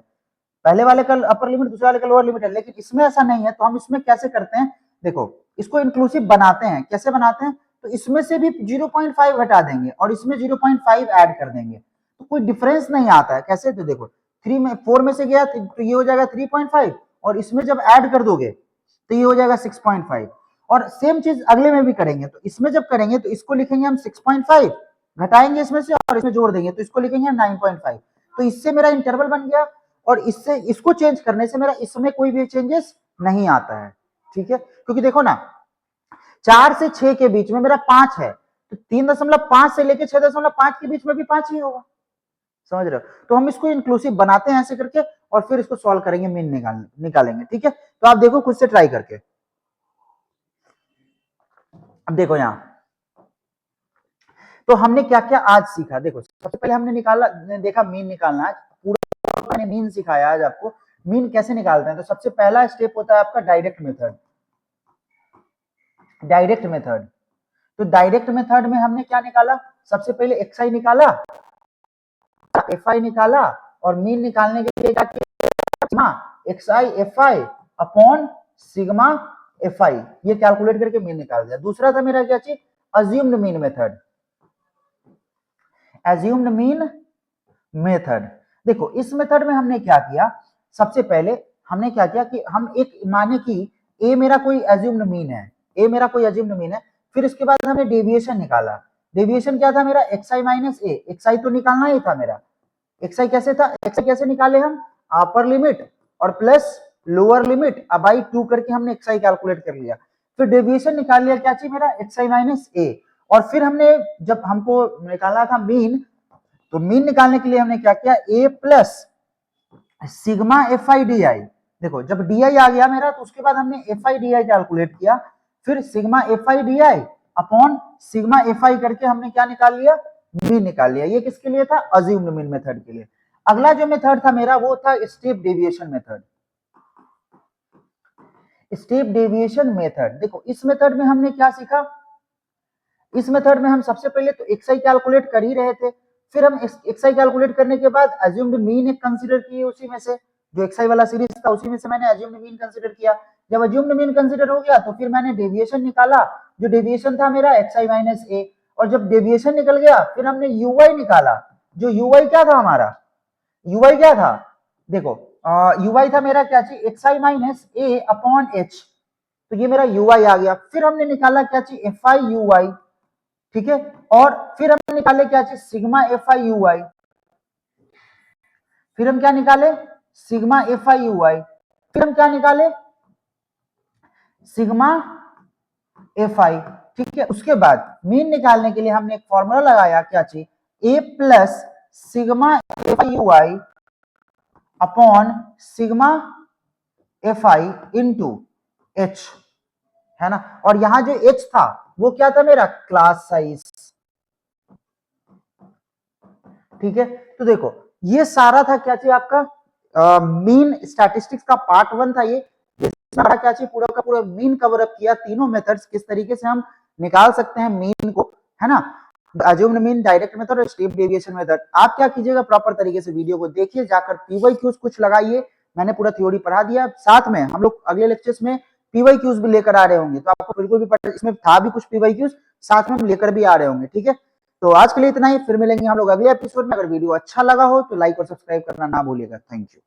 पहले वाले का अपर लिमिट दूसरे वाले का लोअर लिमिट है। लेकिन इसमें ऐसा नहीं है, तो हम इसमें कैसे करते हैं, देखो इसको इंक्लूसिव बनाते हैं, कैसे बनाते हैं, तो इसमें से भी 0.5 घटा देंगे और इसमें 0.5 ऐड कर देंगे, तो कोई डिफरेंस नहीं आता है। कैसे, तो देखो 4 में से गया तो ये हो जाएगा 3.5, और इसमें जब ऐड कर दोगे तो ये हो जाएगा 6.5, और सेम चीज अगले में भी करेंगे, तो इसमें जब करेंगे तो इसको लिखेंगे हम 6.5, घटाएंगे इसमें से और इसमें जोड़ देंगे, तो इसको लिखेंगे 9.5, तो इससे मेरा इंटरवल बन गया, और इससे इसको चेंज करने से मेरा इसमें कोई भी चेंजेस नहीं आता है। ठीक है, क्योंकि देखो ना 4 से 6 के बीच में मेरा 5 है, तो 3.5 से लेके 6.5 के बीच में भी 5 ही होगा, समझ रहे हो। तो हम इसको इंक्लूसिव बनाते हैं ऐसे करके, और फिर इसको सॉल्व करेंगे, मीन निकालेंगे। ठीक है, तो आप देखो खुद से ट्राई करके। अब देखो यहां, तो हमने क्या क्या आज सीखा, देखो सबसे पहले हमने देखा मीन निकालना, आज पूरा मैंने मीन सिखाया आज आपको, मीन कैसे निकालते हैं। तो सबसे पहला स्टेप होता है आपका डायरेक्ट मेथड। तो डायरेक्ट मेथड में हमने क्या निकाला, सबसे पहले एक्सआई निकाला, एफआई निकाला, और मीन निकालने के लिए क्या किया, XI FI upon sigma FI, ये कैलकुलेट करके मीन निकाल दिया। दूसरा था मेरा क्या चीज, assumed mean method. Assumed mean method, देखो इस मेथड में हमने क्या किया, सबसे पहले हमने क्या किया कि हम एक माने कि ए मेरा कोई एज्यूम्ड मीन है, फिर उसके बाद हमने डेविएशन निकाला। डेविएशन क्या था मेरा, एक्सआई माइनस ए, एक्सआई तो निकालना ही था मेरा। एक्सआई कैसे था, एक्सआई कैसे निकाले हम, अपर लिमिट और प्लस लोअर लिमिट बाई 2 करके हमने एक्सआई कैलकुलेट कर लिया। फिर डेविएशन निकाल लिया, क्या चाहिए मेरा, एक्सआई माइनस ए, और फिर हमने जब हमको निकालना था मीन, तो मीन निकालने के लिए हमने क्या किया, A plus sigma F I D I. देखो जब डी आई आ गया मेरा, तो उसके बाद हमने F I D I calculate किया, फिर sigma F I D I upon sigma F आई करके हमने क्या निकाल लिया, मीन निकाल लिया। ये किसके लिए था, अज्यूम्ड मीन मेथड के लिए। अगला जो मेथड था मेरा वो था step deviation method. Step deviation method, देखो इस मेथड में हमने क्या सीखा, इस मेथड में हम सबसे पहले तो एक्सआई कैलकुलेट कर ही रहे थे, फिर हम एक्सआई कैलकुलेट करने के बाद अज्यूम्ड मीन एक कंसीडर किए, उसी में से जो एक्सआई वाला सीरीज था उसी में से मैंने अज्यूम्ड मीन कंसीडर किया। जब अज्यूम्ड मीन कंसीडर हो गया तो फिर मैंने डेविएशन निकाला, जो डेविएशन था मेरा एक्सआई माइनस ए, और जब डेविएशन निकल गया फिर हमने यूआई निकाला, जो यूआई क्या था हमारा, यूआई क्या था, देखो यूआई था मेरा क्या चाहिए, एक्सआई माइनस ए अपॉन एच, तो ये मेरा यूआई आ गया। फिर हमने निकाला क्या चाहिए, एफ आई यूआई, ठीक है, और फिर हम निकाले क्या चीज, सिग्मा एफ आई यू आई, फिर हम क्या निकाले, सिग्मा एफ आई यू आई, फिर हम क्या निकाले, सिग्मा एफ आई, ठीक है। उसके बाद मीन निकालने के लिए हमने एक फॉर्मूला लगाया, क्या चीज, A plus sigma F I U I upon sigma F I into H, है ना। और यहां जो एच था वो क्या था मेरा, क्लास साइज, ठीक है। तो देखो ये सारा था क्या चाहिए आपका मीन स्टैटिस्टिक्स का पार्ट 1 था ये, जिसमें क्या चाहिए पूरा का पूरा मीन कवर अप किया, तीनों मेथड्स किस तरीके से हम निकाल सकते हैं मीन को, है ना, अज्यूम्ड मीन, डायरेक्ट मेथड और स्टेप डेविएशन मेथड। आप क्या कीजिएगा प्रॉपर तरीके से वीडियो को देखिए, जाकर पीवाईक्यूज कुछ लगाइए, मैंने पूरा थ्योरी पढ़ा दिया, साथ में हम लोग अगले लेक्चर्स में पीवाईक्यूज भी लेकर आ रहे होंगे, तो आपको बिल्कुल भी इसमें था भी कुछ पीवाईक्यूज साथ में हम लेकर भी आ रहे होंगे, ठीक है। तो आज के लिए इतना ही, फिर मिलेंगे हम लोग अगले एपिसोड में। अगर वीडियो अच्छा लगा हो तो लाइक और सब्सक्राइब करना ना भूलिएगा। Thank you.